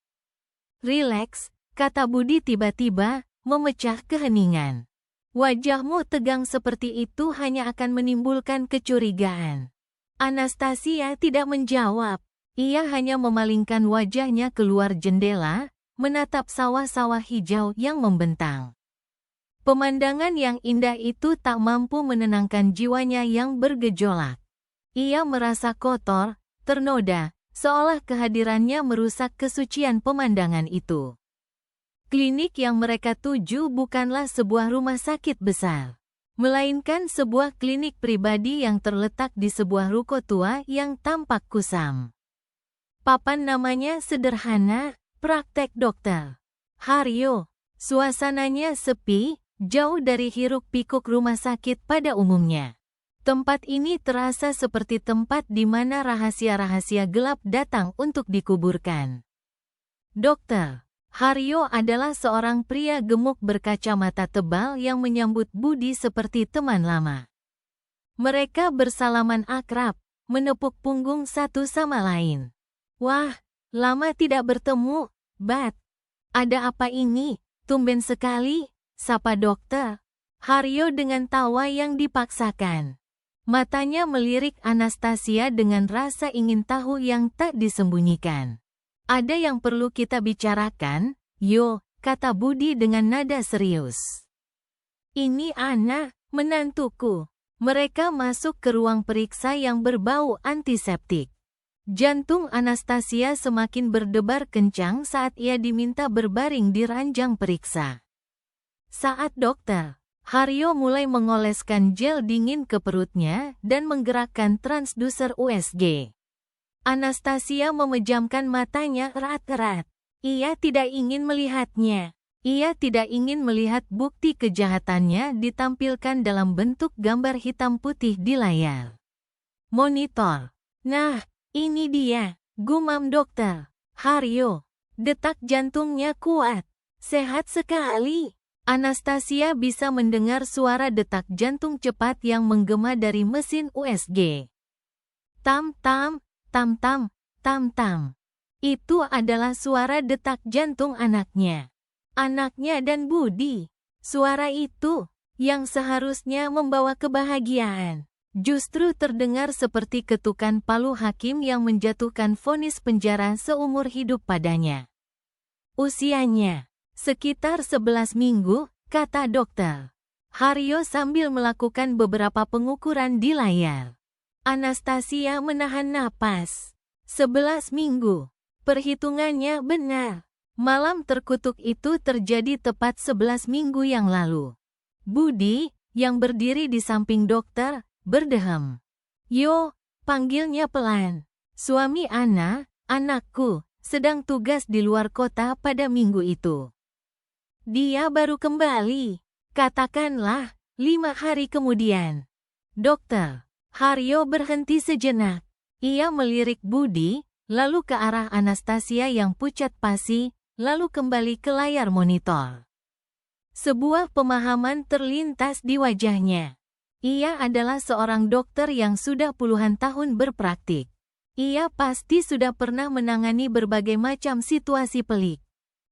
Rileks, kata Budi tiba-tiba, memecah keheningan. Wajahmu tegang seperti itu hanya akan menimbulkan kecurigaan. Anastasia tidak menjawab. Ia hanya memalingkan wajahnya keluar jendela, menatap sawah-sawah hijau yang membentang. Pemandangan yang indah itu tak mampu menenangkan jiwanya yang bergejolak. Ia merasa kotor, ternoda, seolah kehadirannya merusak kesucian pemandangan itu. Klinik yang mereka tuju bukanlah sebuah rumah sakit besar, melainkan sebuah klinik pribadi yang terletak di sebuah ruko tua yang tampak kusam. Papan namanya sederhana, Praktek Dokter Haryo. Suasananya sepi, jauh dari hiruk-pikuk rumah sakit pada umumnya. Tempat ini terasa seperti tempat di mana rahasia-rahasia gelap datang untuk dikuburkan. Dokter Haryo adalah seorang pria gemuk berkacamata tebal yang menyambut Budi seperti teman lama. Mereka bersalaman akrab, menepuk punggung satu sama lain. Wah, lama tidak bertemu, Bat. Ada apa ini? Tumben sekali, sapa dokter. Haryo dengan tawa yang dipaksakan. Matanya melirik Anastasia dengan rasa ingin tahu yang tak disembunyikan. Ada yang perlu kita bicarakan, yo, kata Budi dengan nada serius. Ini Ana, menantuku. Mereka masuk ke ruang periksa yang berbau antiseptik. Jantung Anastasia semakin berdebar kencang saat ia diminta berbaring di ranjang periksa. Saat dokter Haryo mulai mengoleskan gel dingin ke perutnya dan menggerakkan transduser USG. Anastasia memejamkan matanya erat-erat. Ia tidak ingin melihatnya. Ia tidak ingin melihat bukti kejahatannya ditampilkan dalam bentuk gambar hitam putih di layar monitor. Nah, ini dia, gumam dokter. Haryo, detak jantungnya kuat. Sehat sekali. Anastasia bisa mendengar suara detak jantung cepat yang menggema dari mesin USG. Tam-tam, tam-tam, tam-tam. Itu adalah suara detak jantung anaknya. Anaknya dan Budi. Suara itu, yang seharusnya membawa kebahagiaan, justru terdengar seperti ketukan palu hakim yang menjatuhkan vonis penjara seumur hidup padanya. Usianya sekitar 11 minggu, kata dokter Haryo sambil melakukan beberapa pengukuran di layar. Anastasia menahan napas. 11 minggu. Perhitungannya benar. Malam terkutuk itu terjadi tepat 11 minggu yang lalu. Budi, yang berdiri di samping dokter, berdehem. Yo, panggilnya pelan. Suami Ana, anakku, sedang tugas di luar kota pada minggu itu. Dia baru kembali. Katakanlah, 5 hari kemudian. Dokter Haryo berhenti sejenak. Ia melirik Budi, lalu ke arah Anastasia yang pucat pasi, lalu kembali ke layar monitor. Sebuah pemahaman terlintas di wajahnya. Ia adalah seorang dokter yang sudah puluhan tahun berpraktik. Ia pasti sudah pernah menangani berbagai macam situasi pelik.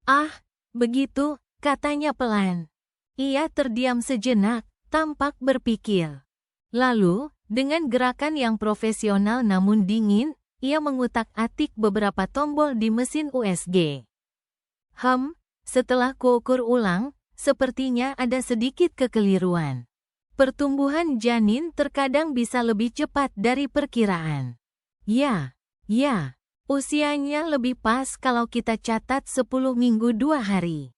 Ah, begitu, katanya pelan. Ia terdiam sejenak, tampak berpikir. Lalu, dengan gerakan yang profesional namun dingin, ia mengutak-atik beberapa tombol di mesin USG. Setelah kuukur ulang, sepertinya ada sedikit kekeliruan. Pertumbuhan janin terkadang bisa lebih cepat dari perkiraan. Ya, usianya lebih pas kalau kita catat 10 minggu 2 hari.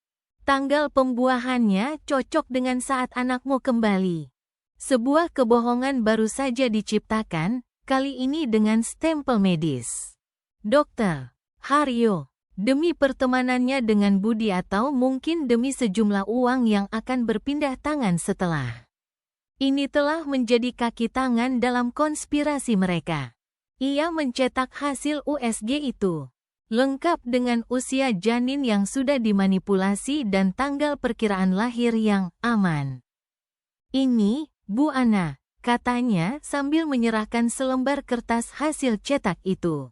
Tanggal pembuahannya cocok dengan saat anakmu kembali. Sebuah kebohongan baru saja diciptakan, kali ini dengan stempel medis. Dokter Haryo, demi pertemanannya dengan Budi atau mungkin demi sejumlah uang yang akan berpindah tangan setelah ini telah menjadi kaki tangan dalam konspirasi mereka. Ia mencetak hasil USG itu, lengkap dengan usia janin yang sudah dimanipulasi dan tanggal perkiraan lahir yang aman. Ini, Bu Ana, katanya sambil menyerahkan selembar kertas hasil cetak itu.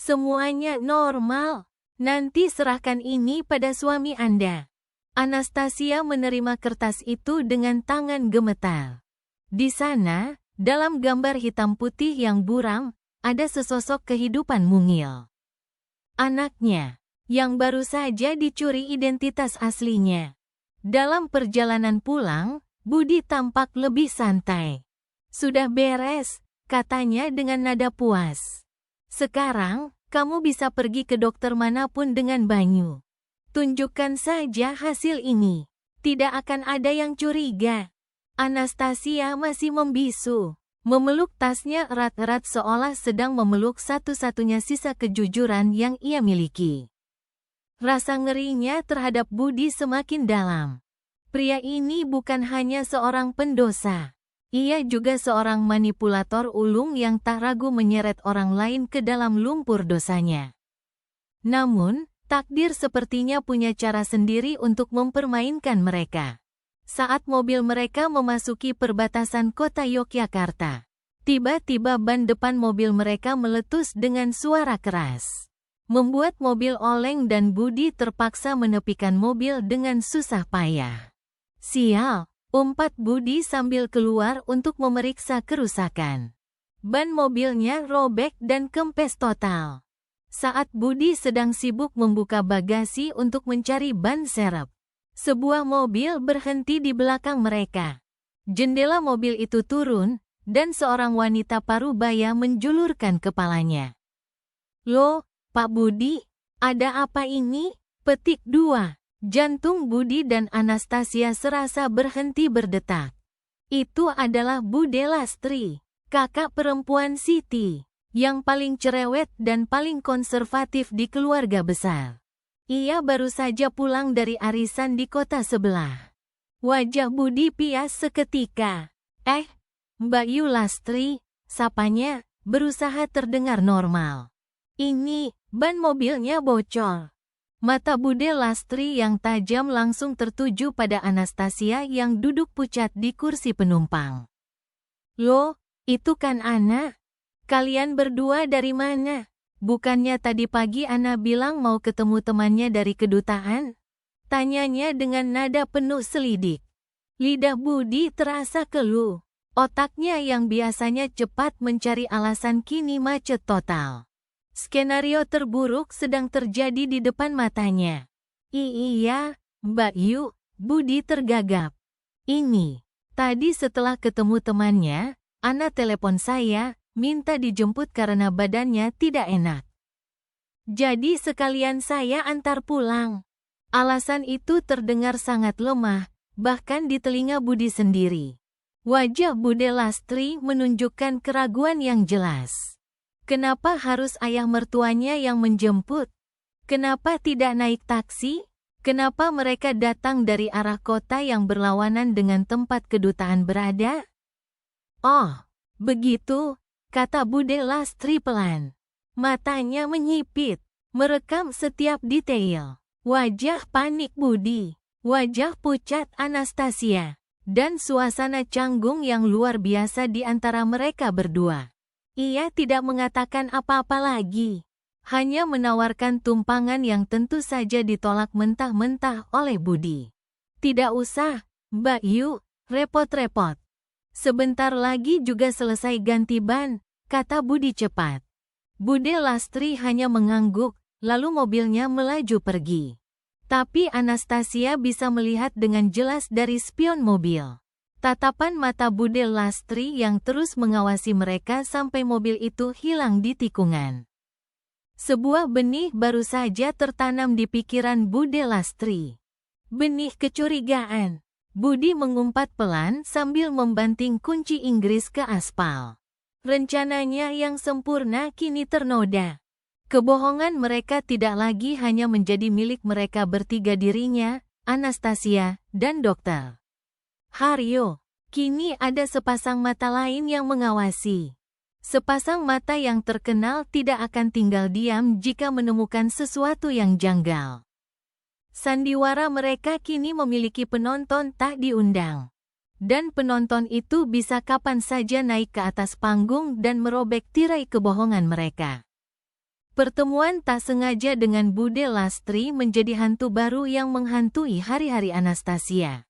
Semuanya normal. Nanti serahkan ini pada suami Anda. Anastasia menerima kertas itu dengan tangan gemetar. Di sana, dalam gambar hitam putih yang buram, ada sesosok kehidupan mungil. Anaknya, yang baru saja dicuri identitas aslinya. Dalam perjalanan pulang, Budi tampak lebih santai. Sudah beres, katanya dengan nada puas. Sekarang, kamu bisa pergi ke dokter manapun dengan Banyu. Tunjukkan saja hasil ini. Tidak akan ada yang curiga. Anastasia masih membisu, memeluk tasnya erat-erat seolah sedang memeluk satu-satunya sisa kejujuran yang ia miliki. Rasa ngerinya terhadap Budi semakin dalam. Pria ini bukan hanya seorang pendosa. Ia juga seorang manipulator ulung yang tak ragu menyeret orang lain ke dalam lumpur dosanya. Namun, takdir sepertinya punya cara sendiri untuk mempermainkan mereka. Saat mobil mereka memasuki perbatasan kota Yogyakarta, tiba-tiba ban depan mobil mereka meletus dengan suara keras, membuat mobil oleng dan Budi terpaksa menepikan mobil dengan susah payah. Sial! Umpat Budi sambil keluar untuk memeriksa kerusakan. Ban mobilnya robek dan kempes total. Saat Budi sedang sibuk membuka bagasi untuk mencari ban serep, sebuah mobil berhenti di belakang mereka. Jendela mobil itu turun, dan seorang wanita parubaya menjulurkan kepalanya. Loh, Pak Budi, ada apa ini? Petik 2. Jantung Budi dan Anastasia serasa berhenti berdetak. Itu adalah Bude Lastri, kakak perempuan Siti, yang paling cerewet dan paling konservatif di keluarga besar. Ia baru saja pulang dari arisan di kota sebelah. Wajah Budi pias seketika. Mbak Yulastri, sapanya, berusaha terdengar normal. Ini, ban mobilnya bocor. Mata Bude Lastri yang tajam langsung tertuju pada Anastasia yang duduk pucat di kursi penumpang. Loh, itu kan Ana? Kalian berdua dari mana? Bukannya tadi pagi Ana bilang mau ketemu temannya dari kedutaan? Tanyanya dengan nada penuh selidik. Lidah Budi terasa keluh. Otaknya yang biasanya cepat mencari alasan kini macet total. Skenario terburuk sedang terjadi di depan matanya. Iya, Mbak Yu, Budi tergagap. Ini, tadi setelah ketemu temannya, Ana telepon saya, minta dijemput karena badannya tidak enak. Jadi sekalian saya antar pulang. Alasan itu terdengar sangat lemah, bahkan di telinga Budi sendiri. Wajah Bude Lastri menunjukkan keraguan yang jelas. Kenapa harus ayah mertuanya yang menjemput? Kenapa tidak naik taksi? Kenapa mereka datang dari arah kota yang berlawanan dengan tempat kedutaan berada? Oh, begitu, kata Bude Lastri pelan. Matanya menyipit, merekam setiap detail. Wajah panik Budi, wajah pucat Anastasia, dan suasana canggung yang luar biasa di antara mereka berdua. Ia tidak mengatakan apa-apa lagi, hanya menawarkan tumpangan yang tentu saja ditolak mentah-mentah oleh Budi. Tidak usah, Mbak Yu, repot-repot. Sebentar lagi juga selesai ganti ban, kata Budi cepat. Bude Lastri hanya mengangguk, lalu mobilnya melaju pergi. Tapi Anastasia bisa melihat dengan jelas dari spion mobil. Tatapan mata Bude Lastri yang terus mengawasi mereka sampai mobil itu hilang di tikungan. Sebuah benih baru saja tertanam di pikiran Bude Lastri. Benih kecurigaan. Budi mengumpat pelan sambil membanting kunci Inggris ke aspal. Rencananya yang sempurna kini ternoda. Kebohongan mereka tidak lagi hanya menjadi milik mereka bertiga dirinya, Anastasia, dan dokter Haryo. Kini ada sepasang mata lain yang mengawasi. Sepasang mata yang terkenal tidak akan tinggal diam jika menemukan sesuatu yang janggal. Sandiwara mereka kini memiliki penonton tak diundang. Dan penonton itu bisa kapan saja naik ke atas panggung dan merobek tirai kebohongan mereka. Pertemuan tak sengaja dengan Bude Lastri menjadi hantu baru yang menghantui hari-hari Anastasia.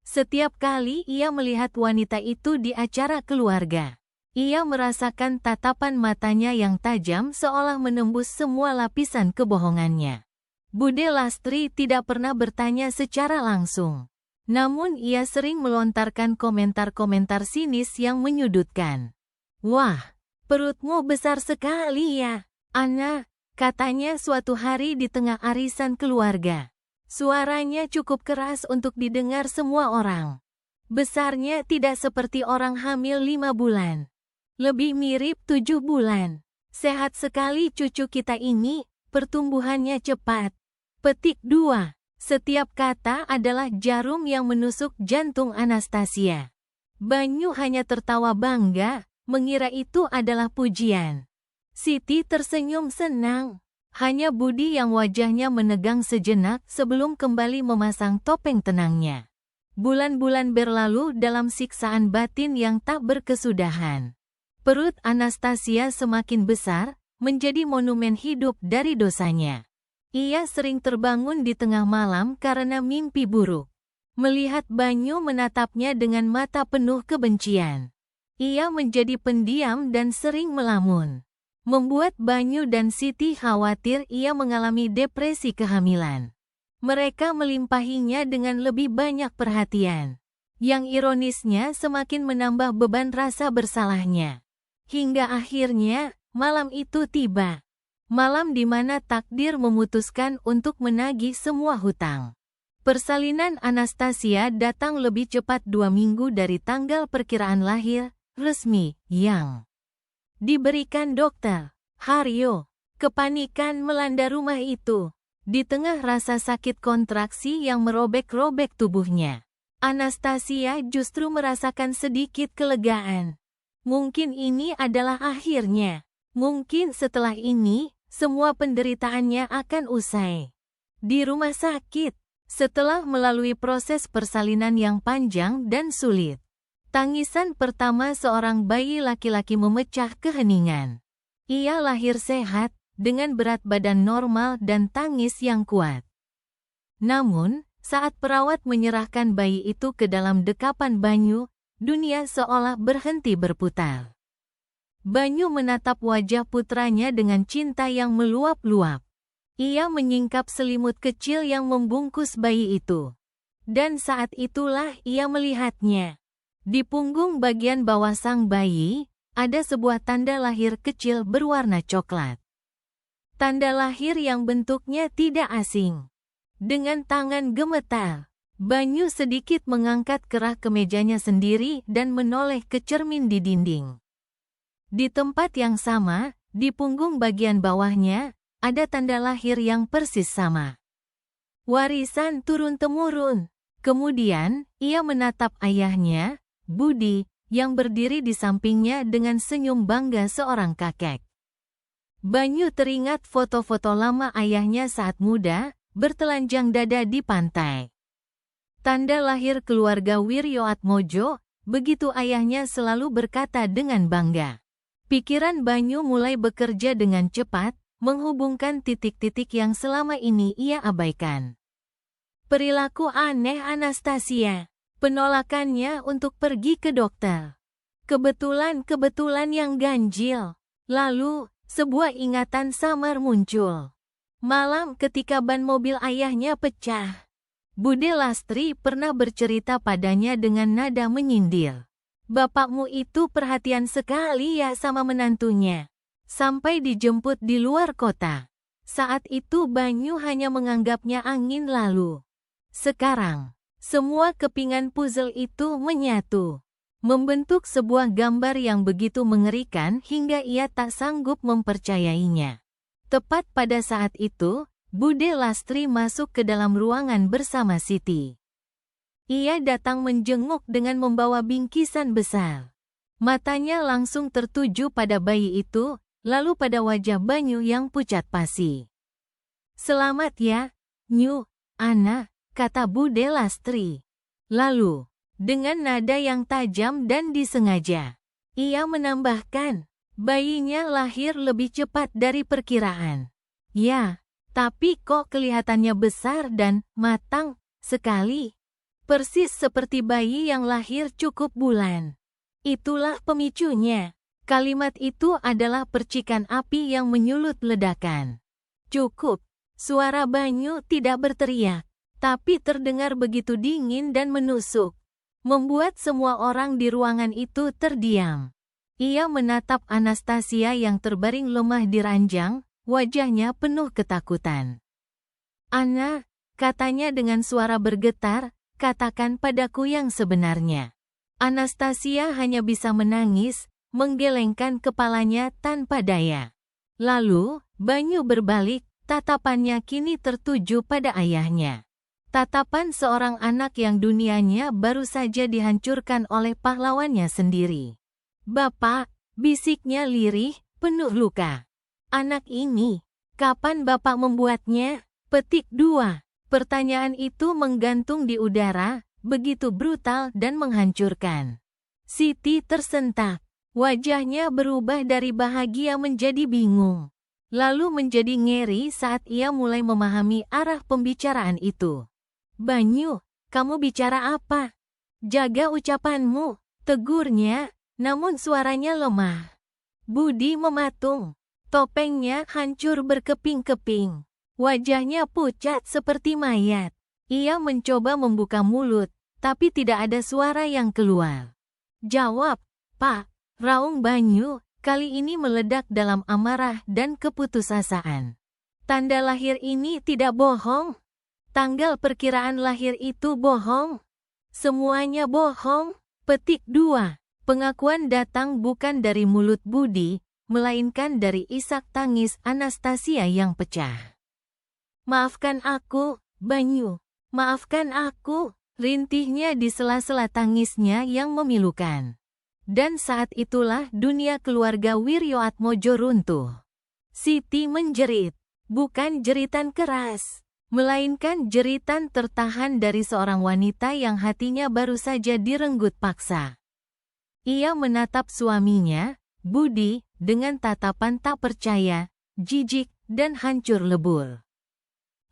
Setiap kali ia melihat wanita itu di acara keluarga, ia merasakan tatapan matanya yang tajam seolah menembus semua lapisan kebohongannya. Bude Lastri tidak pernah bertanya secara langsung. Namun ia sering melontarkan komentar-komentar sinis yang menyudutkan. Wah, perutmu besar sekali ya, Ana, katanya suatu hari di tengah arisan keluarga. Suaranya cukup keras untuk didengar semua orang. Besarnya tidak seperti orang hamil 5 bulan. Lebih mirip 7 bulan. Sehat sekali cucu kita ini, pertumbuhannya cepat. Petik 2. Setiap kata adalah jarum yang menusuk jantung Anastasia. Banyu hanya tertawa bangga, mengira itu adalah pujian. Siti tersenyum senang. Hanya Budi yang wajahnya menegang sejenak sebelum kembali memasang topeng tenangnya. Bulan-bulan berlalu dalam siksaan batin yang tak berkesudahan. Perut Anastasia semakin besar, menjadi monumen hidup dari dosanya. Ia sering terbangun di tengah malam karena mimpi buruk. Melihat Banyu menatapnya dengan mata penuh kebencian. Ia menjadi pendiam dan sering melamun. Membuat Banyu dan Siti khawatir ia mengalami depresi kehamilan. Mereka melimpahinya dengan lebih banyak perhatian. Yang ironisnya semakin menambah beban rasa bersalahnya. Hingga akhirnya, malam itu tiba. Malam di mana takdir memutuskan untuk menagih semua hutang. Persalinan Anastasia datang lebih cepat 2 minggu dari tanggal perkiraan lahir resmi yang diberikan dokter Haryo. Kepanikan melanda rumah itu. Di tengah rasa sakit kontraksi yang merobek-robek tubuhnya, Anastasia justru merasakan sedikit kelegaan. Mungkin ini adalah akhirnya. Mungkin setelah ini, semua penderitaannya akan usai. Di rumah sakit, setelah melalui proses persalinan yang panjang dan sulit, tangisan pertama seorang bayi laki-laki memecah keheningan. Ia lahir sehat, dengan berat badan normal dan tangis yang kuat. Namun, saat perawat menyerahkan bayi itu ke dalam dekapan Banyu, dunia seolah berhenti berputar. Banyu menatap wajah putranya dengan cinta yang meluap-luap. Ia menyingkap selimut kecil yang membungkus bayi itu. Dan saat itulah ia melihatnya. Di punggung bagian bawah sang bayi, ada sebuah tanda lahir kecil berwarna coklat. Tanda lahir yang bentuknya tidak asing. Dengan tangan gemetar, Banyu sedikit mengangkat kerah kemejanya sendiri dan menoleh ke cermin di dinding. Di tempat yang sama, di punggung bagian bawahnya, ada tanda lahir yang persis sama. Warisan turun-temurun. Kemudian, ia menatap ayahnya, Budi, yang berdiri di sampingnya dengan senyum bangga seorang kakek. Banyu teringat foto-foto lama ayahnya saat muda, bertelanjang dada di pantai. Tanda lahir keluarga Wiryoatmojo, begitu ayahnya selalu berkata dengan bangga. Pikiran Banyu mulai bekerja dengan cepat, menghubungkan titik-titik yang selama ini ia abaikan. Perilaku aneh Anastasia. Penolakannya untuk pergi ke dokter. Kebetulan yang ganjil. Lalu, sebuah ingatan samar muncul. Malam ketika ban mobil ayahnya pecah. Bude Lastri pernah bercerita padanya dengan nada menyindir. Bapakmu itu perhatian sekali ya sama menantunya. Sampai dijemput di luar kota. Saat itu Banyu hanya menganggapnya angin lalu. Sekarang, semua kepingan puzzle itu menyatu, membentuk sebuah gambar yang begitu mengerikan hingga ia tak sanggup mempercayainya. Tepat pada saat itu, Bude Lastri masuk ke dalam ruangan bersama Siti. Ia datang menjenguk dengan membawa bingkisan besar. Matanya langsung tertuju pada bayi itu, lalu pada wajah Banyu yang pucat pasi. "Selamat ya, Nyu, Ana," kata Bude Lastri. Lalu, dengan nada yang tajam dan disengaja, ia menambahkan, bayinya lahir lebih cepat dari perkiraan. Ya, tapi kok kelihatannya besar dan matang sekali. Persis seperti bayi yang lahir cukup bulan. Itulah pemicunya. Kalimat itu adalah percikan api yang menyulut ledakan. Cukup. Suara Banyu tidak berteriak. Tapi terdengar begitu dingin dan menusuk, membuat semua orang di ruangan itu terdiam. Ia menatap Anastasia yang terbaring lemah di ranjang, wajahnya penuh ketakutan. "Ana," katanya dengan suara bergetar, "katakan padaku yang sebenarnya." Anastasia hanya bisa menangis, menggelengkan kepalanya tanpa daya. Lalu, Banyu berbalik, tatapannya kini tertuju pada ayahnya. Tatapan seorang anak yang dunianya baru saja dihancurkan oleh pahlawannya sendiri. "Bapak," bisiknya lirih, penuh luka. "Anak ini, kapan Bapak membuatnya?" Petik 2. Pertanyaan itu menggantung di udara, begitu brutal dan menghancurkan. Siti tersentak. Wajahnya berubah dari bahagia menjadi bingung. Lalu menjadi ngeri saat ia mulai memahami arah pembicaraan itu. "Banyu, kamu bicara apa? Jaga ucapanmu," tegurnya, namun suaranya lemah. Budi mematung. Topengnya hancur berkeping-keping. Wajahnya pucat seperti mayat. Ia mencoba membuka mulut, tapi tidak ada suara yang keluar. "Jawab, Pak," raung Banyu, kali ini meledak dalam amarah dan keputusasaan. "Tanda lahir ini tidak bohong. Tanggal perkiraan lahir itu bohong. Semuanya bohong." Petik 2. Pengakuan datang bukan dari mulut Budi, melainkan dari isak tangis Anastasia yang pecah. Maafkan aku, Banyu. Maafkan aku, rintihnya di sela-sela tangisnya yang memilukan. Dan saat itulah dunia keluarga Wiryoatmojo runtuh. Siti menjerit, bukan jeritan keras, melainkan jeritan tertahan dari seorang wanita yang hatinya baru saja direnggut paksa. Ia menatap suaminya, Budi, dengan tatapan tak percaya, jijik, dan hancur lebur.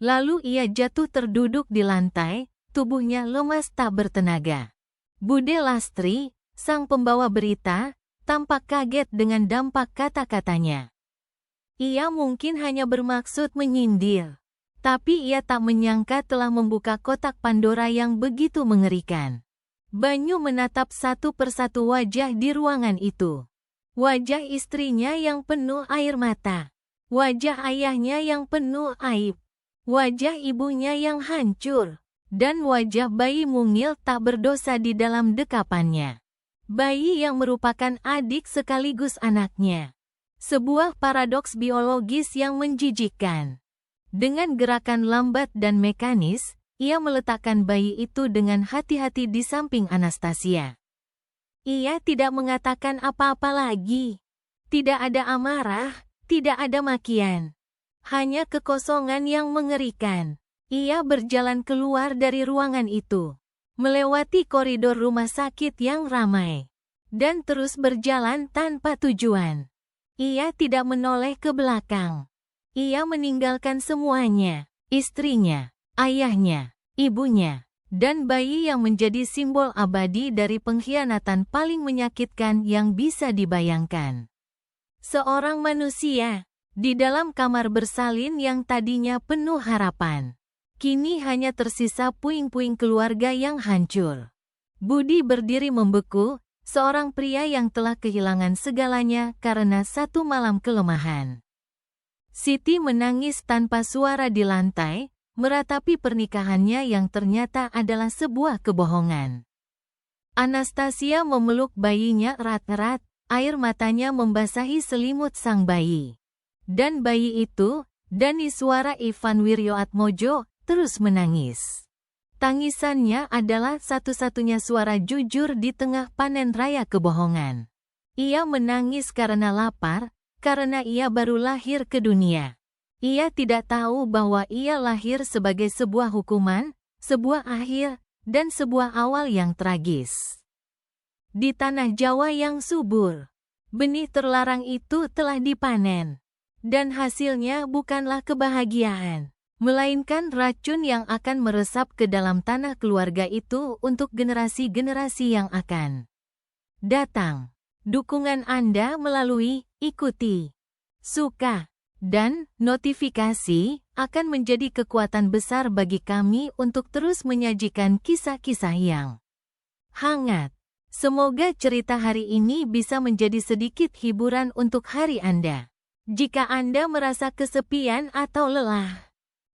Lalu ia jatuh terduduk di lantai, tubuhnya lemas tak bertenaga. Bude Lastri, sang pembawa berita, tampak kaget dengan dampak kata-katanya. Ia mungkin hanya bermaksud menyindir, tapi ia tak menyangka telah membuka kotak Pandora yang begitu mengerikan. Banyu menatap satu persatu wajah di ruangan itu. Wajah istrinya yang penuh air mata. Wajah ayahnya yang penuh aib. Wajah ibunya yang hancur. Dan wajah bayi mungil tak berdosa di dalam dekapannya. Bayi yang merupakan adik sekaligus anaknya. Sebuah paradoks biologis yang menjijikkan. Dengan gerakan lambat dan mekanis, ia meletakkan bayi itu dengan hati-hati di samping Anastasia. Ia tidak mengatakan apa-apa lagi. Tidak ada amarah, tidak ada makian. Hanya kekosongan yang mengerikan. Ia berjalan keluar dari ruangan itu, melewati koridor rumah sakit yang ramai, dan terus berjalan tanpa tujuan. Ia tidak menoleh ke belakang. Ia meninggalkan semuanya, istrinya, ayahnya, ibunya, dan bayi yang menjadi simbol abadi dari pengkhianatan paling menyakitkan yang bisa dibayangkan. Seorang manusia, di dalam kamar bersalin yang tadinya penuh harapan. Kini hanya tersisa puing-puing keluarga yang hancur. Budi berdiri membeku, seorang pria yang telah kehilangan segalanya karena satu malam kelemahan. Siti menangis tanpa suara di lantai, meratapi pernikahannya yang ternyata adalah sebuah kebohongan. Anastasia memeluk bayinya erat-erat, air matanya membasahi selimut sang bayi. Dan bayi itu, Daniswara Ivan Wiryoatmojo, terus menangis. Tangisannya adalah satu-satunya suara jujur di tengah panen raya kebohongan. Ia menangis karena lapar, karena ia baru lahir ke dunia. Ia tidak tahu bahwa ia lahir sebagai sebuah hukuman, sebuah akhir, dan sebuah awal yang tragis. Di tanah Jawa yang subur, benih terlarang itu telah dipanen. Dan hasilnya bukanlah kebahagiaan, melainkan racun yang akan meresap ke dalam tanah keluarga itu untuk generasi-generasi yang akan datang. Dukungan Anda melalui ikuti, suka, dan notifikasi akan menjadi kekuatan besar bagi kami untuk terus menyajikan kisah-kisah yang hangat. Semoga cerita hari ini bisa menjadi sedikit hiburan untuk hari Anda. Jika Anda merasa kesepian atau lelah,